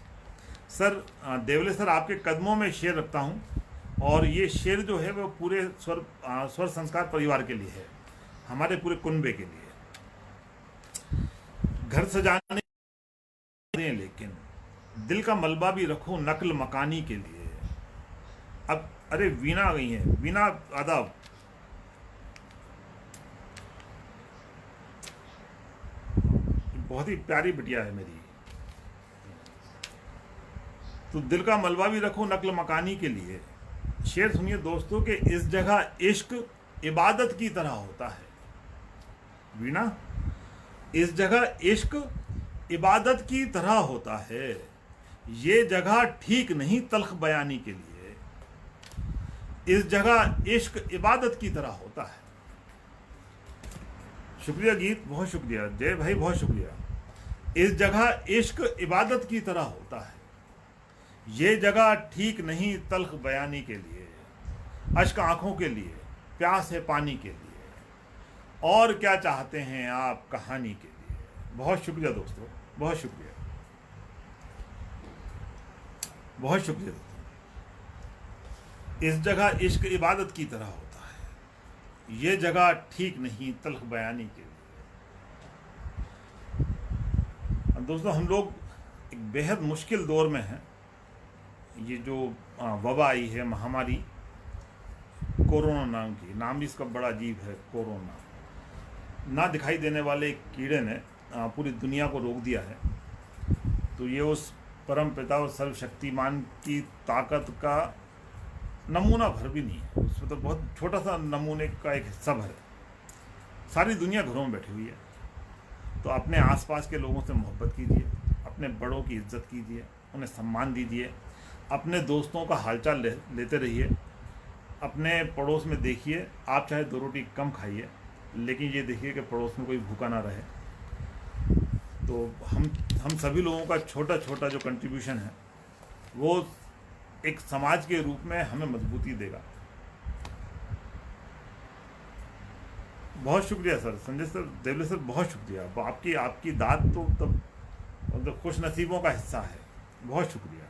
S2: सर देवले सर, आपके कदमों में शेर रखता हूँ, और ये शेर जो है वो पूरे स्वर संस्कार परिवार के लिए है, हमारे पूरे कुनबे के लिए। घर सजाने दें, लेकिन दिल का मलबा भी रखो नकल मकानी के लिए। अब अरे वीणा आ गई है, वीणा आदाब। बहुत ही प्यारी बिटिया है मेरी। तो दिल का मलबा भी रखो नकल मकानी के लिए। शेर सुनिए दोस्तों के, इस जगह इश्क इबादत की तरह होता है। वीणा, इस जगह इश्क इबादत की तरह होता है, ये जगह ठीक नहीं तल्ख बयानी के लिए। इस जगह इश्क इबादत की तरह होता है। शुक्रिया गीत, बहुत शुक्रिया जय भाई, बहुत शुक्रिया। इस जगह इश्क इबादत की तरह होता है, ये जगह ठीक नहीं तल्ख बयानी के लिए। अश्क आंखों के लिए, प्यास है पानी के लिए, और क्या चाहते हैं आप कहानी के लिए। बहुत शुक्रिया दोस्तों, बहुत शुक्रिया, बहुत शुक्रिया दोस्तों। इस जगह इश्क इबादत की तरह होता है, ये जगह ठीक नहीं तल्ख बयानी के लिए। दोस्तों हम लोग एक बेहद मुश्किल दौर में हैं। ये जो वबा आई है, महामारी, कोरोना नाम की, नाम भी इसका बड़ा अजीब है, कोरोना। ना दिखाई देने वाले एक कीड़े ने पूरी दुनिया को रोक दिया है। तो ये उस परम पिता और सर्वशक्तिमान की ताकत का नमूना भर भी नहीं है, उसमें तो बहुत छोटा सा नमूने का एक हिस्सा भर है। सारी दुनिया घरों में बैठी हुई है। तो अपने आसपास के लोगों से मोहब्बत कीजिए, अपने बड़ों की इज्जत कीजिए, उन्हें सम्मान दीजिए, अपने दोस्तों का हालचाल लेते रहिए। अपने पड़ोस में देखिए, आप चाहे 2 रोटी कम खाइए, लेकिन ये देखिए कि पड़ोस में कोई भूखा ना रहे। तो हम सभी लोगों का छोटा छोटा जो कंट्रीब्यूशन है वो एक समाज के रूप में हमें मजबूती देगा। बहुत शुक्रिया सर, संजय सर, देवले सर, बहुत शुक्रिया। आपकी दाद तो तब खुश नसीबों का हिस्सा है। बहुत शुक्रिया।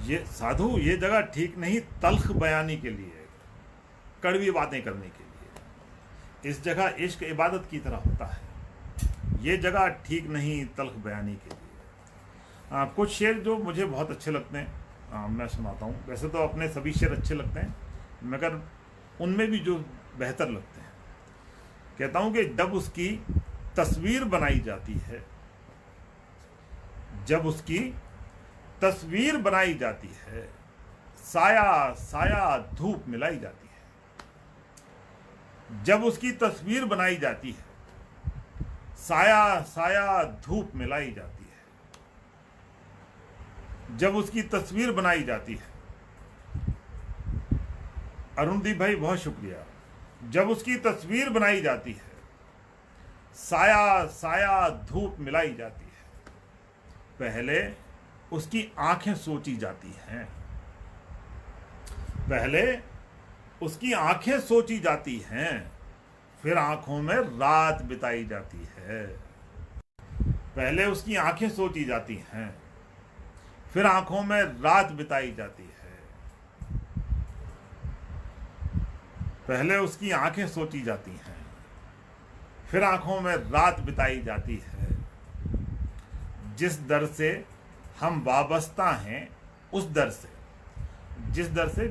S2: ये साधु, ये जगह ठीक नहीं तल्ख बयानी के लिए, कड़वी बातें करने के लिए। इस जगह इश्क इबादत की तरह होता है, ये जगह ठीक नहीं तल्ख बयानी के लिए। कुछ शेर जो मुझे बहुत अच्छे लगते हैं मैं सुनाता हूँ। वैसे तो अपने सभी शेर अच्छे लगते हैं, मगर उनमें भी जो बेहतर लगते हैं, कहता हूँ कि जब उसकी तस्वीर बनाई जाती है, जब उसकी तस्वीर बनाई जाती है, साया साया धूप मिलाई जाती है। जब उसकी तस्वीर बनाई जाती है, साया साया धूप मिलाई जाती है। जब उसकी तस्वीर बनाई जाती है, अरुणदीप भाई बहुत शुक्रिया। जब उसकी तस्वीर बनाई जाती है, साया साया धूप मिलाई जाती है। पहले उसकी आंखें सोची जाती हैं, पहले उसकी आंखें सोची जाती हैं, फिर आंखों में रात बिताई जाती है। पहले उसकी आंखें सोची जाती हैं, फिर आंखों में रात बिताई जाती है। पहले उसकी आंखें सोची जाती हैं, फिर आंखों में रात बिताई जाती है। जिस दर से हम वाबस्ता हैं उस दर से, जिस दर से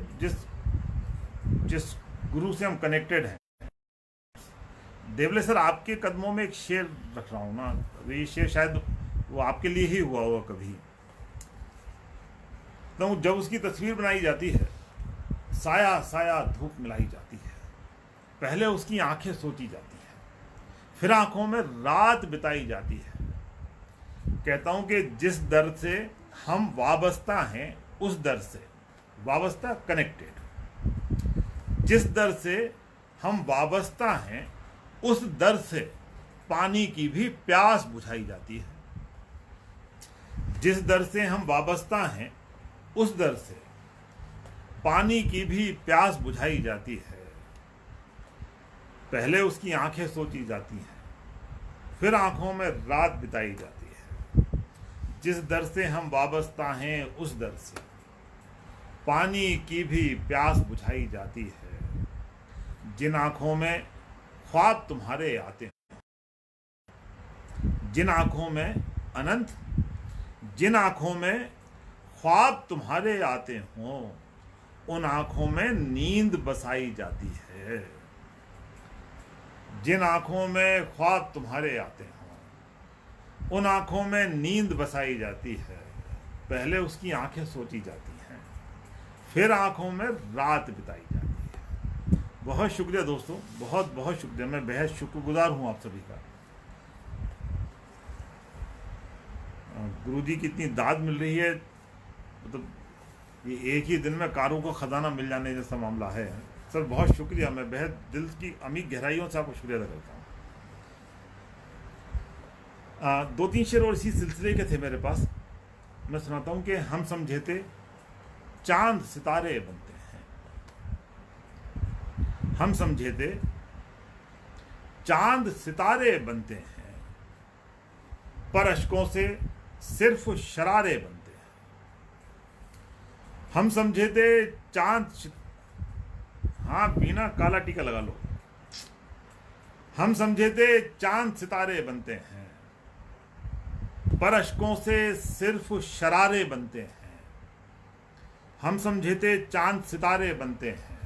S2: जिस गुरु से हम कनेक्टेड हैं। देवले सर, आपके कदमों में एक शेर रख रहा हूं ना, ये शेर शायद वो आपके लिए ही हुआ होगा कभी। तो जब उसकी तस्वीर बनाई जाती है, साया साया धूप मिलाई जाती है, पहले उसकी आंखें सोची जाती हैं, फिर आंखों में रात बिताई जाती है। कहता हूं कि जिस दर से हम वाबस्ता हैं उस दर से, वाबस्ता कनेक्टेड, जिस दर से हम वाबस्ता हैं उस दर से पानी की भी प्यास बुझाई जाती है। जिस दर से हम वाबस्ता हैं उस दर से पानी की भी प्यास बुझाई जाती है। पहले उसकी आंखें सोची जाती हैं, फिर आंखों में रात बिताई जाती है। जिस दर से हम वाबस्ता हैं उस दर से पानी की भी प्यास बुझाई जाती है। जिन आंखों में ख्वाब तुम्हारे आते हैं, जिन आंखों में अनंत, जिन आंखों में ख्वाब तुम्हारे आते हों, उन आंखों में नींद बसाई जाती है। जिन आंखों में ख्वाब तुम्हारे आते हों, उन आंखों में नींद बसाई जाती है। पहले उसकी आंखें सोची जाती हैं, फिर आंखों में रात बिताई जाती है। बहुत शुक्रिया दोस्तों, बहुत बहुत शुक्रिया। मैं बेहद शुक्रगुजार हूं आप सभी का। गुरुजी की इतनी दाद मिल रही है, मतलब ये एक ही दिन में कारों को खजाना मिल जाने जैसा मामला है। सर बहुत शुक्रिया, मैं बेहद दिल की अमीर गहराइयों से आपको शुक्रिया अदा करता हूँ। 2-3 शेर और इसी सिलसिले के थे मेरे पास, मैं सुनाता हूँ कि हम समझे थे चांद सितारे बनते हैं। हम समझे थे चांद सितारे बनते हैं, पर अश्कों से सिर्फ शरारे बनते हैं। हम समझे थे हाँ बीना काला टीका लगा लो। हम समझे थे चांद सितारे बनते हैं, पर अश्कों से सिर्फ शरारे बनते हैं। हम समझे थे चांद सितारे बनते हैं,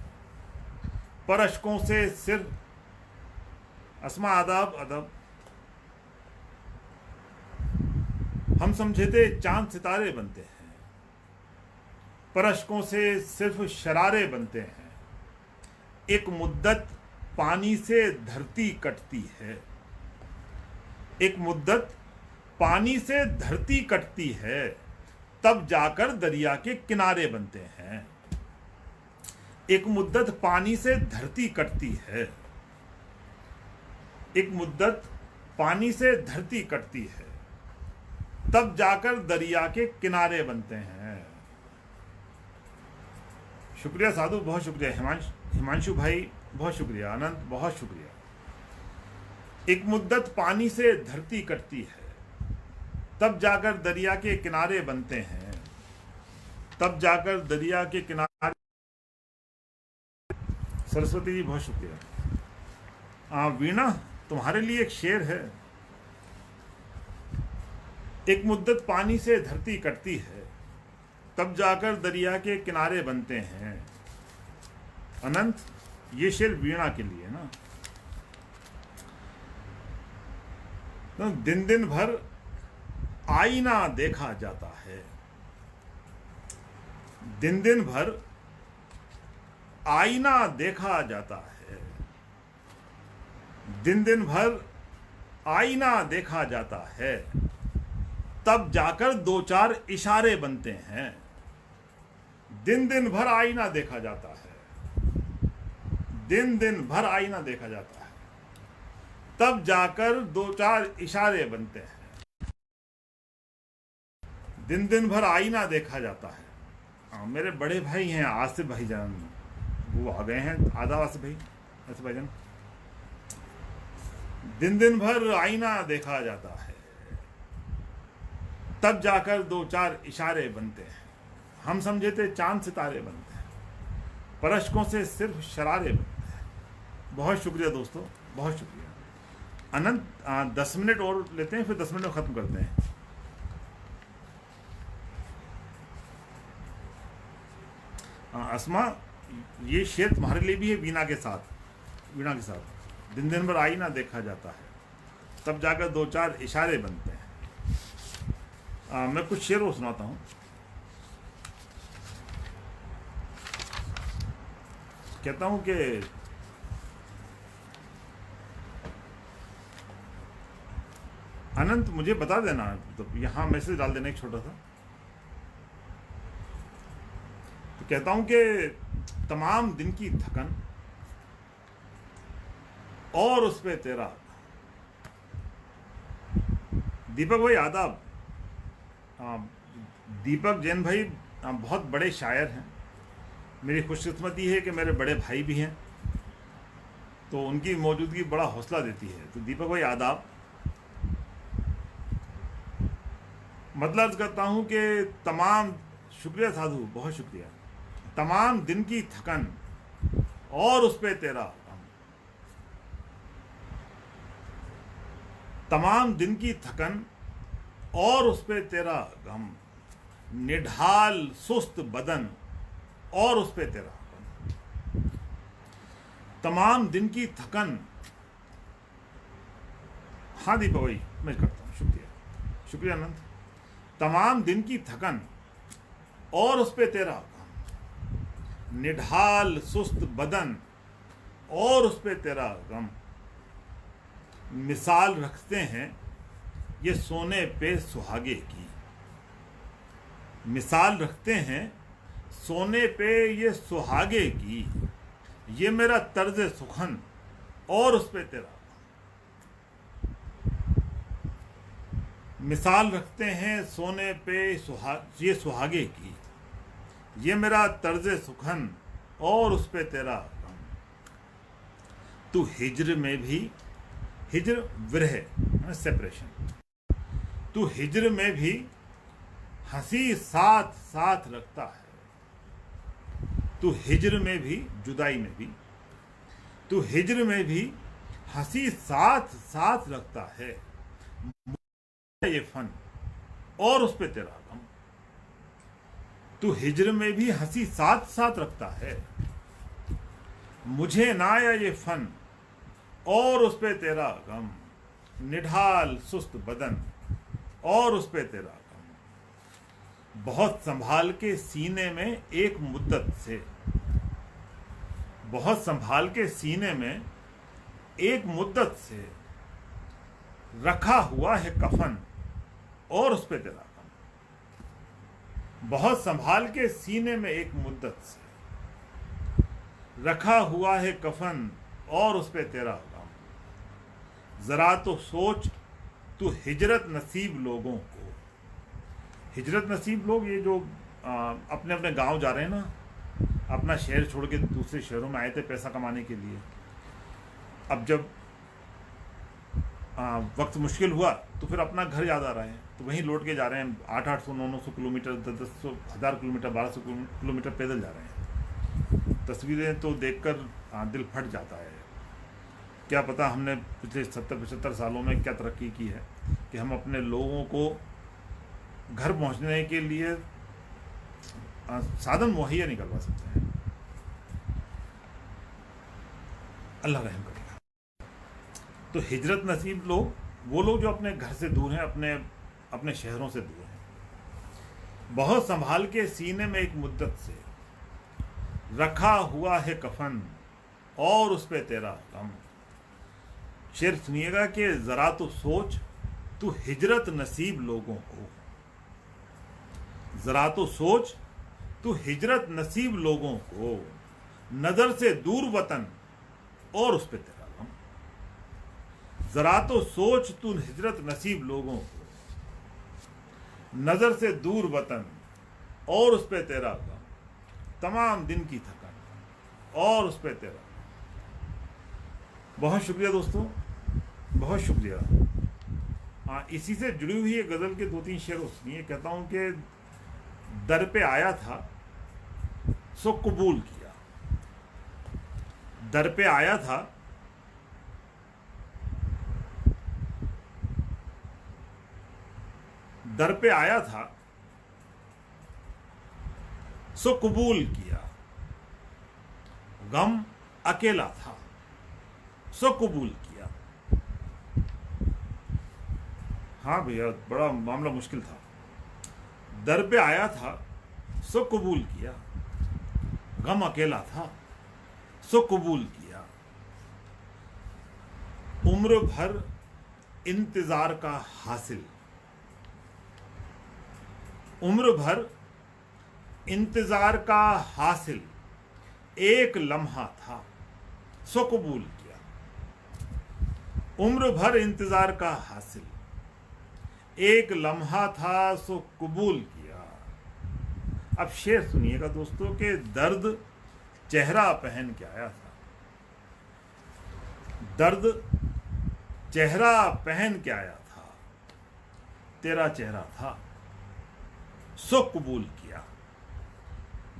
S2: पर अश्कों से सिर्फ अस्मा अदब अदब। हम समझे थे चांद सितारे बनते हैं, पर अश्कों से सिर्फ शरारे बनते हैं। एक मुद्दत पानी से धरती कटती है, एक मुद्दत पानी से धरती कटती है, तब जाकर दरिया के किनारे बनते हैं। एक मुद्दत पानी से धरती कटती है, एक मुद्दत पानी से धरती कटती है, तब जाकर दरिया के किनारे बनते हैं। शुक्रिया साधु, बहुत शुक्रिया। हिमांशु भाई बहुत शुक्रिया। आनंद बहुत शुक्रिया। एक मुद्दत पानी से धरती कटती है, तब जाकर दरिया के किनारे बनते हैं, तब जाकर दरिया के किनारे। सरस्वती जी बहुत शुक्रिया। वीणा, तुम्हारे लिए एक शेर है। एक मुद्दत पानी से धरती कटती है, तब जाकर दरिया के किनारे बनते हैं। अनंत, ये शेर वीणा के लिए ना। तो दिन दिन भर आईना देखा जाता है, दिन दिन भर आईना देखा जाता है, दिन दिन भर आईना देखा जाता है, तब जाकर 2-4 इशारे बनते हैं। दिन दिन भर आईना देखा जाता है, दिन दिन भर आईना देखा जाता है, तब जाकर दो चार इशारे बनते हैं। दिन दिन भर आईना देखा जाता है। मेरे बड़े भाई हैं आसिफ भाईजान, वो आ गए हैं। आदाब आसिफ भाईजान। दिन दिन भर आईना देखा जाता है, तब जाकर दो चार इशारे बनते हैं। हम समझे थे चांद सितारे बनते हैं, परश्कों से सिर्फ शरारे बनते हैं। बहुत शुक्रिया दोस्तों, बहुत शुक्रिया। अनंत 10 मिनट और लेते हैं, फिर 10 मिनट में ख़त्म करते हैं। अस्मा, ये शेर तुम्हारे लिए भी है। वीणा के साथ दिन दिन भर आईना देखा जाता है, तब जाकर दो चार इशारे बनते हैं। मैं कुछ शेर और सुनाता हूँ। कहता हूँ कि अनंत मुझे बता देना, तो यहाँ मैसेज डाल देना एक छोटा सा। तो कहता हूँ कि तमाम दिन की थकन और उस पे तेरा। दीपक भाई आदाब। दीपक जैन भाई बहुत बड़े शायर हैं। मेरी खुशकिस्मती है कि मेरे बड़े भाई भी हैं, तो उनकी मौजूदगी बड़ा हौसला देती है। तो दीपक भाई आदाब। मतलब करता हूँ कि तमाम, शुक्रिया साधु, बहुत शुक्रिया। तमाम दिन की थकन और उस पे तेरा गम। तमाम दिन की थकन और उस पे तेरा गम। निढाल सुस्त बदन और उस पे तेरा गम। तमाम दिन की थकन। हाँ दीपा भाई, मैं करता हूँ। शुक्रिया, शुक्रिया अनंत। तमाम दिन की थकन और उस पे तेरा गम। निढाल सुस्त बदन और उस पे तेरा गम। मिसाल रखते हैं ये सोने पे सुहागे की। मिसाल रखते हैं सोने पे ये सुहागे की। ये मेरा तर्ज सुखन और उस पे तेरा। मिसाल रखते हैं सोने पे ये सुहागे की। ये मेरा तर्ज सुखन और उस पे तेरा गम। तू हिज्र में भी, हिज्र विरह सेपरेशन, तू हिज्र में भी हंसी साथ साथ रखता है। तू हिज्र में भी, जुदाई में भी, तू हिज्र में भी हंसी साथ साथ रखता है। ये फन और उस पे तेरा गम। तू हिज्र में भी हंसी साथ साथ रखता है। मुझे ना आया ये फन और उस पे तेरा गम। निढाल सुस्त बदन और उस पे तेरा गम। बहुत संभाल के सीने में एक मुद्दत से, बहुत संभाल के सीने में एक मुद्दत से रखा हुआ है कफन और उस पे तेरा गम। बहुत संभाल के सीने में एक मुद्दत से रखा हुआ है कफन और उस पे तेरा गम। जरा तो सोच तू हिजरत नसीब लोगों को। हिजरत नसीब लोग, ये जो अपने अपने गांव जा रहे हैं ना, अपना शहर छोड़ के दूसरे शहरों में आए थे पैसा कमाने के लिए। अब जब वक्त मुश्किल हुआ तो फिर अपना घर याद आ रहा है, तो वहीं लौट के जा रहे हैं। 800 900 किलोमीटर, 1000 1000 किलोमीटर, 1200 किलोमीटर पैदल जा रहे हैं। तस्वीरें तो देखकर दिल फट जाता है। क्या पता हमने पिछले 70-75 सालों में क्या तरक्की की है कि हम अपने लोगों को घर पहुंचने के लिए साधन मुहैया नहीं करवा सकते हैं। अल्लाह रहम करेगा। तो हिजरत नसीब लोग, वो लोग जो अपने घर से दूर हैं, अपने शहरों से दूर हैं। बहुत संभाल के सीने में एक मुद्दत से रखा हुआ है कफन और उस पे तेरा गम। शेर सुनिएगा कि जरा तो सोच तू हिजरत नसीब लोगों को। जरा तो सोच तू हिजरत नसीब लोगों को। नजर से दूर वतन और उस पे तेरा गम। जरा तो सोच तू हिजरत नसीब लोगों को, नजर से दूर वतन और उस पे तेरा गम, तमाम दिन की थकन और उस पे तेरा। बहुत शुक्रिया दोस्तों, बहुत शुक्रिया। हाँ, इसी से जुड़ी हुई एक गजल के 2-3 शेर सुनिए। कहता हूं कि दर पे आया था सो कबूल किया, दर पे आया था दर पे आया था सो कबूल किया, गम अकेला था सो कबूल किया। हाँ भैया, बड़ा मामला मुश्किल था। दर पे आया था सो कबूल किया, गम अकेला था सो कबूल किया। उम्र भर इंतजार का हासिल, उम्र भर इंतजार का हासिल एक लम्हा था सो कबूल किया। उम्र भर इंतजार का हासिल एक लम्हा था सो कबूल किया। अब शेर सुनिएगा दोस्तों के दर्द चेहरा पहन के आया था, दर्द चेहरा पहन के आया था, तेरा चेहरा था सो कबूल किया।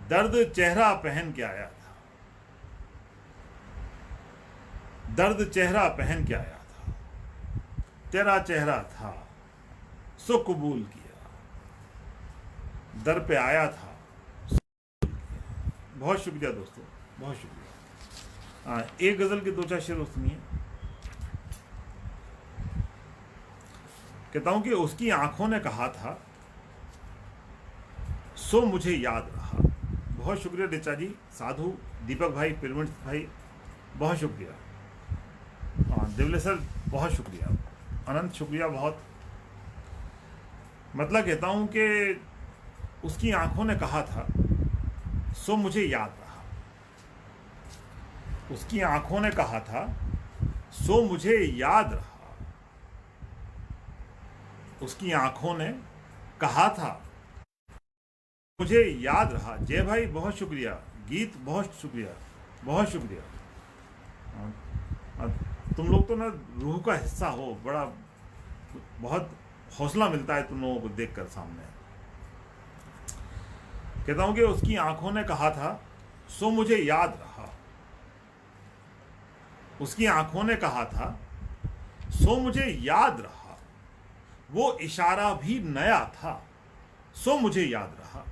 S2: दर्द चेहरा पहन के आया था, दर्द चेहरा पहन के आया था, तेरा चेहरा था सो कबूल किया। दर पे आया था सो कबूल किया। बहुत शुक्रिया दोस्तों, बहुत शुक्रिया। एक गजल के 2-4 शेर सुनिए। कहता हूं कि उसकी आंखों ने कहा था सो मुझे याद रहा। बहुत शुक्रिया ऋचा जी, साधु, दीपक भाई, पिरमिड भाई, बहुत शुक्रिया। देवले सर बहुत शुक्रिया, अनंत शुक्रिया। बहुत मतलब कहता हूं कि उसकी आंखों ने कहा था सो मुझे याद रहा, उसकी आंखों ने कहा था सो मुझे याद रहा, उसकी आंखों ने कहा था मुझे याद रहा। जय भाई बहुत शुक्रिया, गीत बहुत शुक्रिया, बहुत शुक्रिया। तुम लोग तो ना रूह का हिस्सा हो, बड़ा बहुत हौसला मिलता है तुम लोगों को देखकर सामने। कहता हूं कि उसकी आंखों ने कहा था सो मुझे याद रहा, उसकी आंखों ने कहा था सो मुझे याद रहा, वो इशारा भी नया था सो मुझे याद रहा।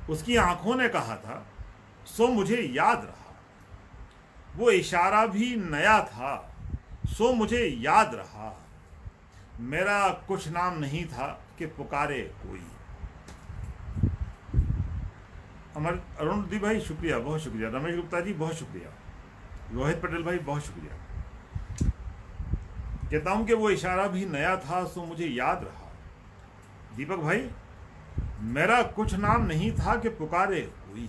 S2: उसकी आंखों ने कहा था सो मुझे याद रहा, वो इशारा भी नया था सो मुझे याद रहा। मेरा कुछ नाम नहीं था कि पुकारे कोई। अमर अरुण दी भाई शुक्रिया, बहुत शुक्रिया। रमेश गुप्ता जी बहुत शुक्रिया। रोहित पटेल भाई बहुत शुक्रिया। कहता हूं कि वो इशारा भी नया था सो मुझे याद रहा। दीपक भाई, मेरा कुछ नाम नहीं था कि पुकारे कोई,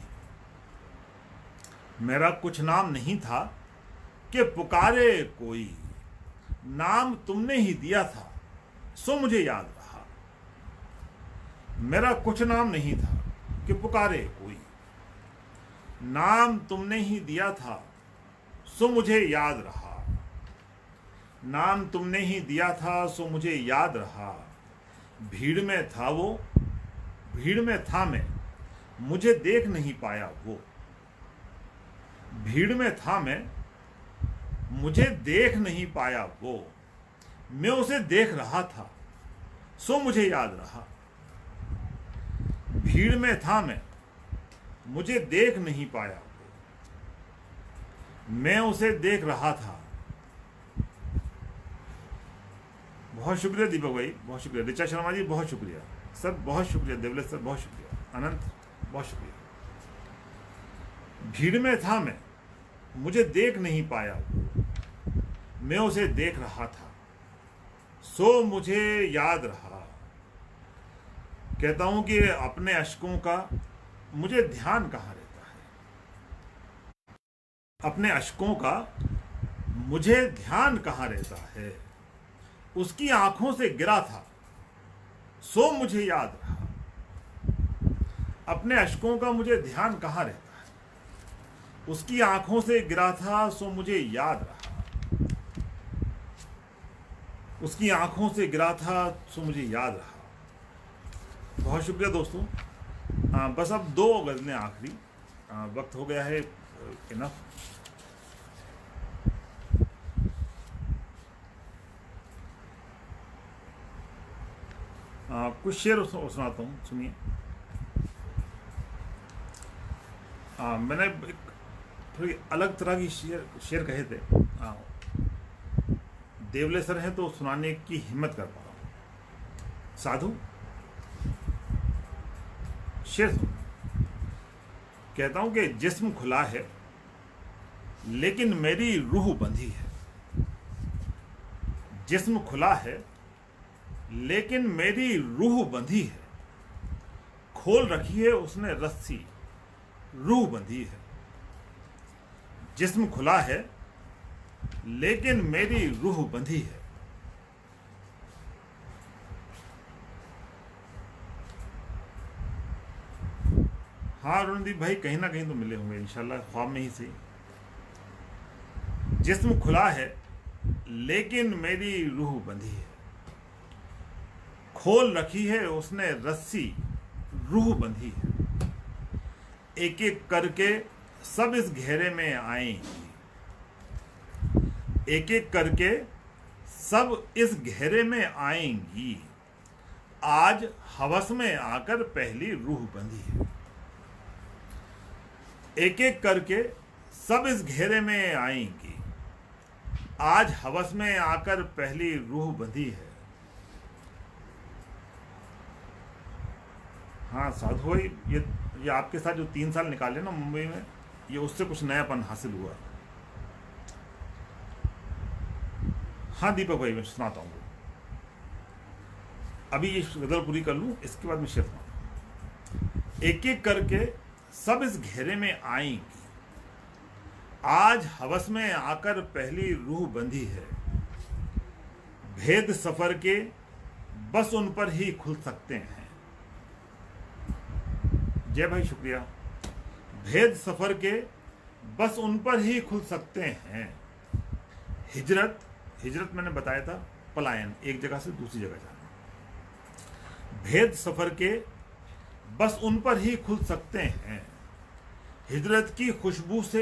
S2: मेरा कुछ नाम नहीं था कि पुकारे कोई, नाम तुमने ही दिया था सो मुझे याद रहा। मेरा कुछ नाम नहीं था कि पुकारे कोई, नाम तुमने ही दिया था सो मुझे याद रहा। नाम तुमने ही दिया था सो मुझे याद रहा। भीड़ में था वो, भीड़ में था मैं, मुझे देख नहीं पाया वो। भीड़ में था मैं, मुझे देख नहीं पाया वो। मैं उसे देख रहा था सो मुझे याद रहा। भीड़ में था मैं, मुझे देख नहीं पाया वो। मैं उसे देख रहा था। बहुत शुक्रिया दीपक भाई, बहुत शुक्रिया। ऋचा शर्मा जी बहुत शुक्रिया सर, बहुत शुक्रिया। देवले सर बहुत शुक्रिया। अनंत बहुत शुक्रिया। भीड़ में था मैं, मुझे देख नहीं पाया, मैं उसे देख रहा था सो मुझे याद रहा। कहता हूं कि अपने अश्कों का मुझे ध्यान कहाँ रहता है, अपने अश्कों का मुझे ध्यान कहाँ रहता है, उसकी आंखों से गिरा था सो मुझे याद रहा। अपने अश्कों का मुझे ध्यान कहाँ रहता है, उसकी आंखों से गिरा था सो मुझे याद रहा। उसकी आंखों से गिरा था सो मुझे याद रहा। बहुत शुक्रिया दोस्तों। बस अब 2 गज़लें आखिरी, वक्त हो गया है इनफ। कुछ शेर सुनाता हूँ, सुनिए। मैंने एक थोड़ी अलग तरह की शेर कहे थे। देवले सर हैं तो सुनाने की हिम्मत कर पा रहा हूँ। साधु शेर सुन। कहता हूं कि जिस्म खुला है लेकिन मेरी रूह बंधी है। जिस्म खुला है लेकिन मेरी रूह बंधी है। खोल रखी है उसने रस्सी, रूह बंधी है। जिस्म खुला है लेकिन मेरी रूह बंधी है। हाँ रणदीप भाई, कहीं ना कहीं तो मिले होंगे इंशाल्लाह, ख्वाब में ही से। जिस्म खुला है लेकिन मेरी रूह बंधी है। खोल रखी है उसने रस्सी, रूह बंधी है। एक एक करके सब इस घेरे में आएंगी। एक एक करके सब इस घेरे में आएंगी। आज हवस में आकर पहली रूह बंधी है। एक एक करके सब इस घेरे में आएंगी। आज हवस में आकर पहली रूह बंधी है। हाँ साधु भाई, ये आपके साथ जो 3 साल निकाले ना मुंबई में, ये उससे कुछ नयापन हासिल हुआ। हाँ दीपक भाई, मैं सुनाता हूँ। अभी ये गजल पूरी कर लूं, इसके बाद मैं शेर सुनाता। एक एक करके सब इस घेरे में आएंगी। आज हवस में आकर पहली रूह बंधी है। भेद सफर के बस उन पर ही खुल सकते हैं। जय भाई, शुक्रिया। भेद सफर के बस उन पर ही खुल सकते हैं। हिजरत मैंने बताया था, पलायन, एक जगह से दूसरी जगह जाना। भेद सफर के बस उन पर ही खुल सकते हैं। हिजरत की खुशबू से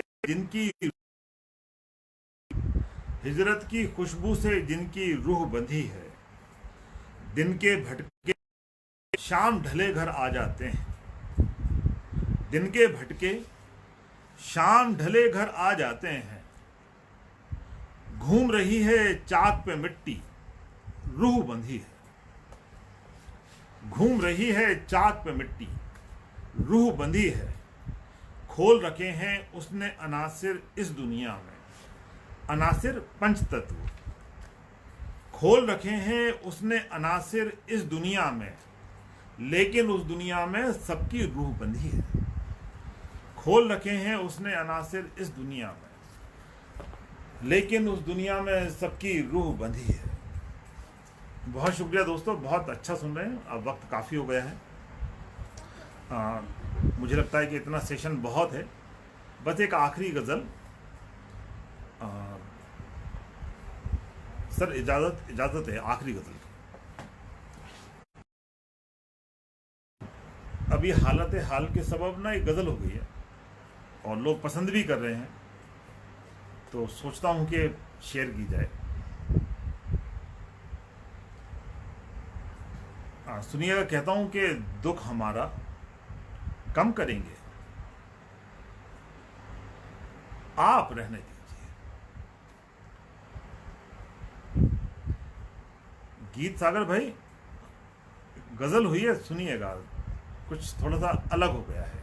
S2: जिनकी रूह बंधी है। दिन के भटके शाम ढले घर आ जाते हैं। दिन के भटके शाम ढले घर आ जाते हैं। घूम रही है चाक पे मिट्टी, रूह बंधी है। घूम रही है चाक पे मिट्टी, रूह बंधी है। खोल रखे हैं उसने अनासिर इस दुनिया में। अनासिर पंचतत्व। खोल रखे हैं उसने अनासिर इस दुनिया में, लेकिन उस दुनिया में सबकी रूह बंधी है। खोल रखे हैं उसने अनासिर इस दुनिया में, लेकिन उस दुनिया में सबकी रूह बंधी है। बहुत शुक्रिया दोस्तों, बहुत अच्छा सुन रहे हैं। अब वक्त काफ़ी हो गया है। मुझे लगता है कि इतना सेशन बहुत है। बस एक आखिरी गज़ल। सर इजाज़त है आखिरी गज़ल की। अभी हालत हाल के सबब ना एक गज़ल हो गई है और लोग पसंद भी कर रहे हैं, तो सोचता हूं कि शेयर की जाए। सुनिएगा, कहता हूं कि दुख हमारा कम करेंगे, आप रहने दीजिए। गीत सागर भाई, गजल हुई है, सुनिएगा, कुछ थोड़ा सा अलग हो गया है।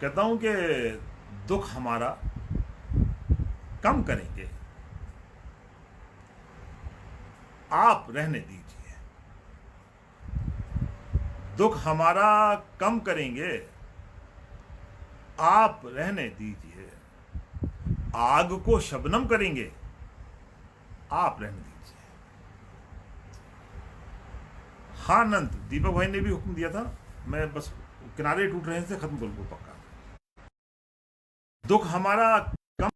S2: कहता हूं कि दुख हमारा कम करेंगे, आप रहने दीजिए। दुख हमारा कम करेंगे, आप रहने दीजिए। आग को शबनम करेंगे, आप रहने दीजिए। हाँ अनंत, दीपक भाई ने भी हुक्म दिया था, मैं बस किनारे टूट रहे से खत्म करूंगा पक्का। दुख हमारा कम,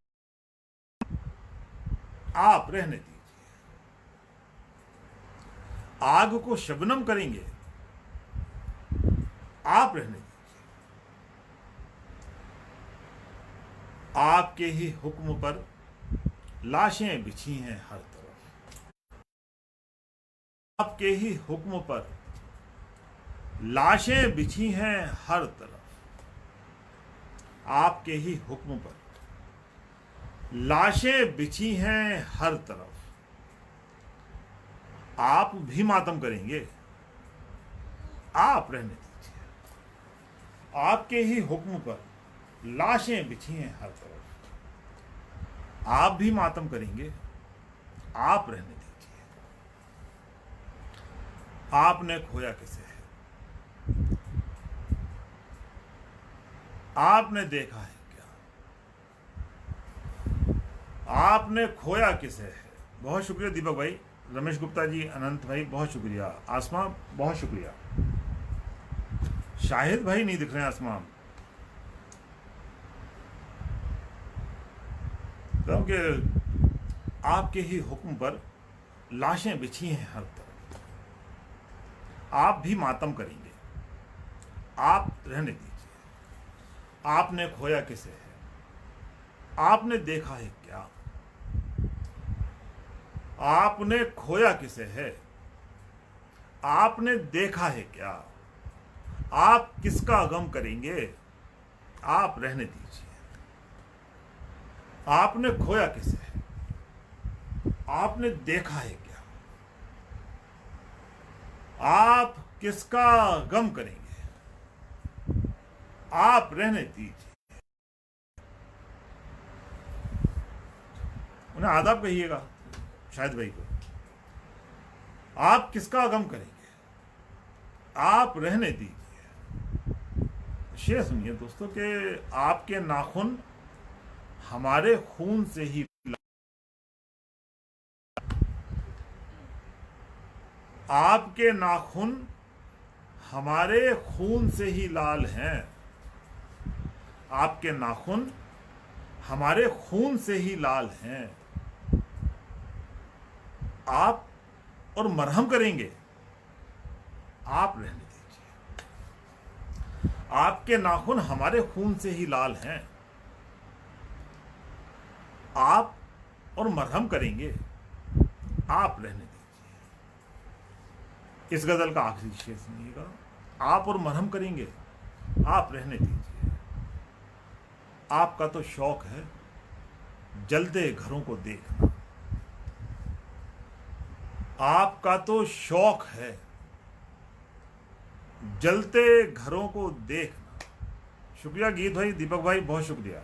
S2: आप रहने दीजिए। आग को शबनम करेंगे, आप रहने दीजिए। आपके ही हुक्म पर लाशें बिछी हैं हर तरफ, आपके ही हुक्म पर लाशें बिछी हैं हर तरफ, आपके ही हुक्म पर लाशें बिछी हैं हर तरफ। आप भी मातम करेंगे, आप रहने दीजिए। आपके ही हुक्म पर लाशें बिछी हैं हर तरफ, आप भी मातम करेंगे, आप रहने दीजिए। आपने खोया किसे है, आपने देखा है क्या, आपने खोया किसे है। बहुत शुक्रिया दीपक भाई, रमेश गुप्ता जी, अनंत भाई बहुत शुक्रिया, आसमा बहुत शुक्रिया। शाहिद भाई नहीं दिख रहे हैं आसमा, क्योंकि आपके ही हुक्म पर लाशें बिछी हैं हर तरफ, आप भी मातम करेंगे, आप रहने दीजिए। आपने खोया किसे है, आपने देखा है क्या, आपने खोया किसे है, आपने देखा है क्या, आप किसका गम करेंगे, आप रहने दीजिए। आपने खोया किसे है, आपने देखा है क्या, आप किसका गम करेंगे, आप रहने दीजिए। उन्हें आदाब कहिएगा शायद भाई को, आप किसका गम करेंगे, आप रहने दीजिए। शेर सुनिए दोस्तों कि आपके नाखून हमारे खून से ही, आपके नाखून हमारे खून से ही लाल हैं, आपके नाखून हमारे खून से ही लाल हैं। आप और मरहम करेंगे, आप रहने दीजिए। आपके नाखून हमारे खून से ही लाल हैं, आप और मरहम करेंगे, आप रहने दीजिए। इस गजल का आखिरी शेर सुनिएगा, आप और मरहम करेंगे, आप रहने दीजिए। आपका तो शौक है जलते घरों को देखना, आपका तो शौक है जलते घरों को देखना। शुक्रिया गीत भाई, दीपक भाई बहुत शुक्रिया,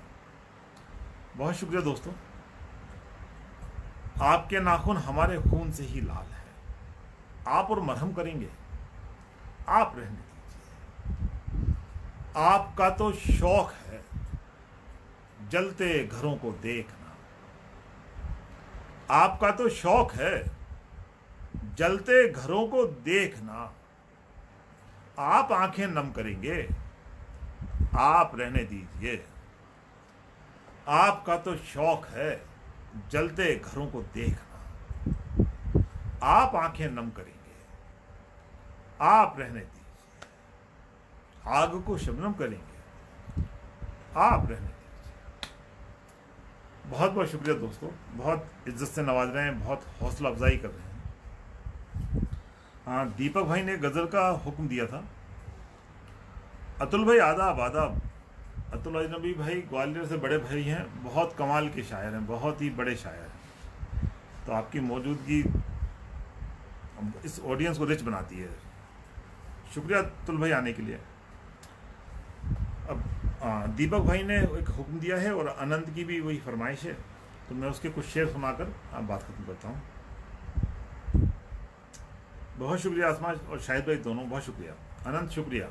S2: बहुत शुक्रिया दोस्तों। आपके नाखून हमारे खून से ही लाल है, आप और मरहम करेंगे, आप रहने दीजिए। आपका तो शौक है जलते घरों को देखना, आपका तो शौक है जलते घरों को देखना। आप आंखें नम करेंगे, आप रहने दीजिए। आपका तो शौक है जलते घरों को देखना, आप आंखें नम करेंगे, आप रहने दीजिए। आग को शबनम करेंगे, आप रहने दीजिए। बहुत बहुत शुक्रिया दोस्तों, बहुत इज्जत से नवाज रहे हैं, बहुत हौसला अफजाई कर रहे हैं। हाँ, दीपक भाई ने गजल का हुक्म दिया था। अतुल भाई आदाब आदाब। अतुल अजनबी भाई ग्वालियर से बड़े भाई हैं, बहुत कमाल के शायर हैं, बहुत ही बड़े शायर हैं। तो आपकी मौजूदगी इस ऑडियंस को रिच बनाती है। शुक्रिया अतुल भाई आने के लिए। अब दीपक भाई ने एक हुक्म दिया है और अनंत की भी वही फरमाइश है, तो मैं उसके कुछ शेर सुनाकर बात खत्म करता हूँ। बहुत शुक्रिया आसमा और शाहिद भाई दोनों, बहुत शुक्रिया। अनंत शुक्रिया,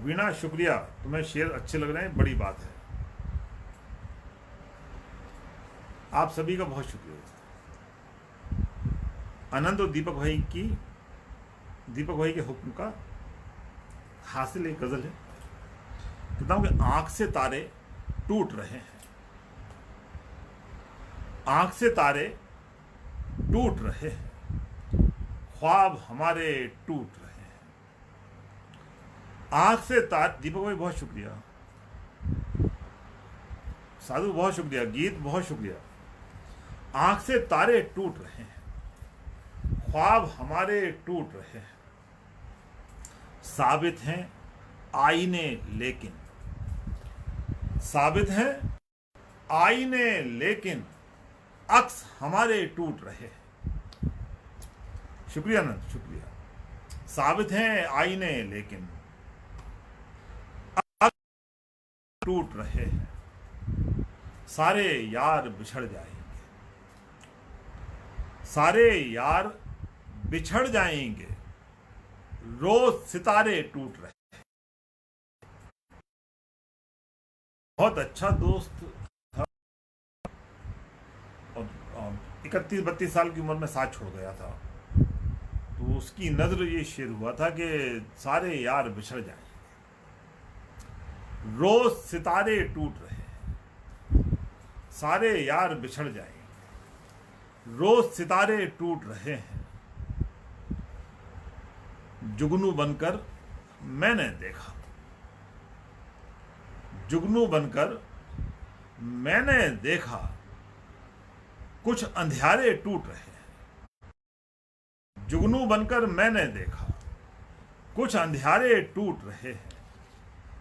S2: वीणा शुक्रिया, तुम्हें शेर अच्छे लग रहे हैं, बड़ी बात है। आप सभी का बहुत शुक्रिया दोस्तों। अनंत और दीपक भाई के हुक्म का हासिल एक गजल है। कहता हूं कि आंख से तारे टूट रहे हैं, आंख से तारे टूट रहे हैं, ख्वाब हमारे टूट रहे हैं। आंख से तारे, दीपक भाई बहुत शुक्रिया, साधु बहुत शुक्रिया, गीत बहुत शुक्रिया। आंख से तारे टूट रहे हैं, ख्वाब हमारे टूट रहे हैं, साबित हैं आईने लेकिन, साबित हैं आईने लेकिन अक्स हमारे टूट रहे हैं। शुक्रिया नंद, शुक्रिया। साबित हैं आईने लेकिन अक्स टूट रहे हैं, सारे यार बिछड़ जाएंगे, सारे यार बिछड़ जाएंगे, रोज सितारे टूट रहे हैं। बहुत अच्छा दोस्त था और 31-32 साल की उम्र में साथ छोड़ गया था। तो उसकी नजर ये शेर हुआ था कि सारे यार बिछड़ जाएंगे, रोज सितारे टूट रहे हैं, सारे यार बिछड़ जाएंगे, रोज सितारे टूट रहे हैं। जुगनू बनकर मैंने देखा, जुगनू बनकर मैंने देखा, कुछ अंधियारे टूट रहे हैं। जुगनू बनकर मैंने देखा, कुछ अंधियारे टूट रहे हैं।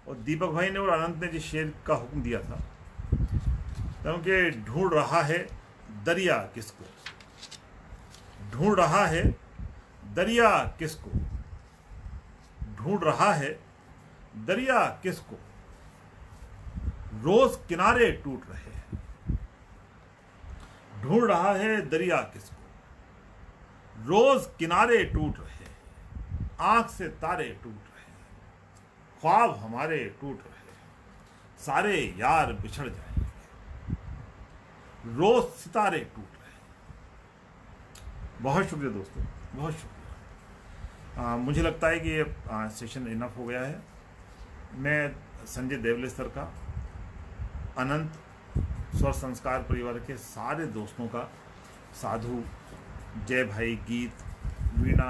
S2: और दीपक भाई ने और अनंत ने जिस शेर का हुक्म दिया था, क्योंकि ढूंढ रहा है दरिया किसको, ढूंढ रहा है दरिया किसको, ढूंढ रहा है दरिया किसको, रोज किनारे टूट रहे हैं। ढूंढ रहा है दरिया किसको, रोज किनारे टूट रहे हैं, आंख से तारे टूट रहे हैं, ख्वाब हमारे टूट रहे हैं, सारे यार बिछड़ जाएंगे, रोज सितारे टूट रहे हैं। बहुत शुक्रिया दोस्तों, बहुत शुक्रिया। मुझे लगता है कि ये सेशन इनफ हो गया है। मैं संजय देवले सर का, अनंत स्वर संस्कार परिवार के सारे दोस्तों का, साधु, जय भाई, गीत, वीणा,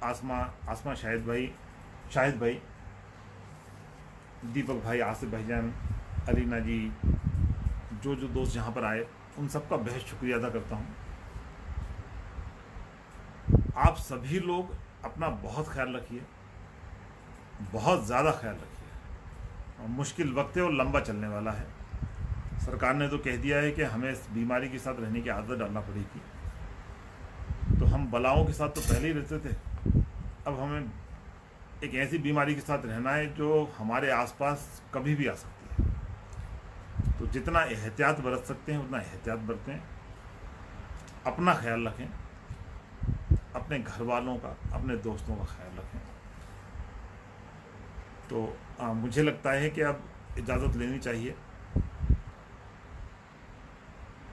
S2: आसमा शाहिद भाई, दीपक भाई, आसिफ भाईजान, अलीना जी, जो दोस्त यहाँ पर आए, उन सबका बेहद शुक्रिया अदा करता हूँ। आप सभी लोग अपना बहुत ख्याल रखिए, बहुत ज़्यादा ख्याल रखिए। मुश्किल वक्त है और लंबा चलने वाला है। सरकार ने तो कह दिया है कि हमें इस बीमारी के साथ रहने की आदत डालना पड़ेगी। तो हम बलाओं के साथ तो पहले ही रहते थे, अब हमें एक ऐसी बीमारी के साथ रहना है जो हमारे आसपास कभी भी आ सकती है। तो जितना एहतियात बरत सकते हैं उतना एहतियात बरतें, अपना ख्याल रखें, अपने घर वालों का, अपने दोस्तों का ख्याल रखें। तो मुझे लगता है कि अब इजाज़त लेनी चाहिए।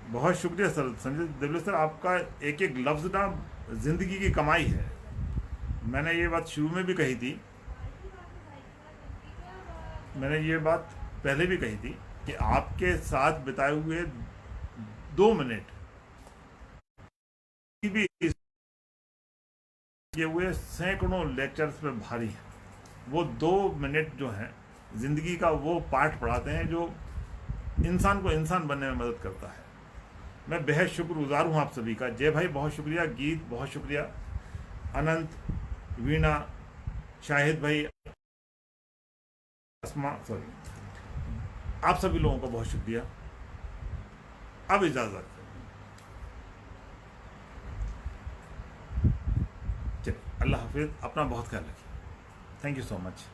S2: बहुत शुक्रिया सर, संजय देवले सर, आपका एक एक लफ्ज़ ना ज़िंदगी की कमाई है। मैंने ये बात शुरू में भी कही थी, मैंने ये बात पहले भी कही थी कि आपके साथ बिताए हुए 2 मिनट भी ये हुए सैकड़ों लेक्चर्स पे भारी हैं। वो 2 मिनट जो हैं ज़िंदगी का, वो पाठ पढ़ाते हैं जो इंसान को इंसान बनने में मदद करता है। मैं बेहद शुक्रगुजार हूँ आप सभी का। जय भाई बहुत शुक्रिया, गीत बहुत शुक्रिया, अनंत, वीणा, शाहिद भाई, आप सभी लोगों का बहुत शुक्रिया। अब इजाज़त, चलिए, अल्लाह हाफिज़, अपना बहुत ख्याल रखिए। Thank you so much.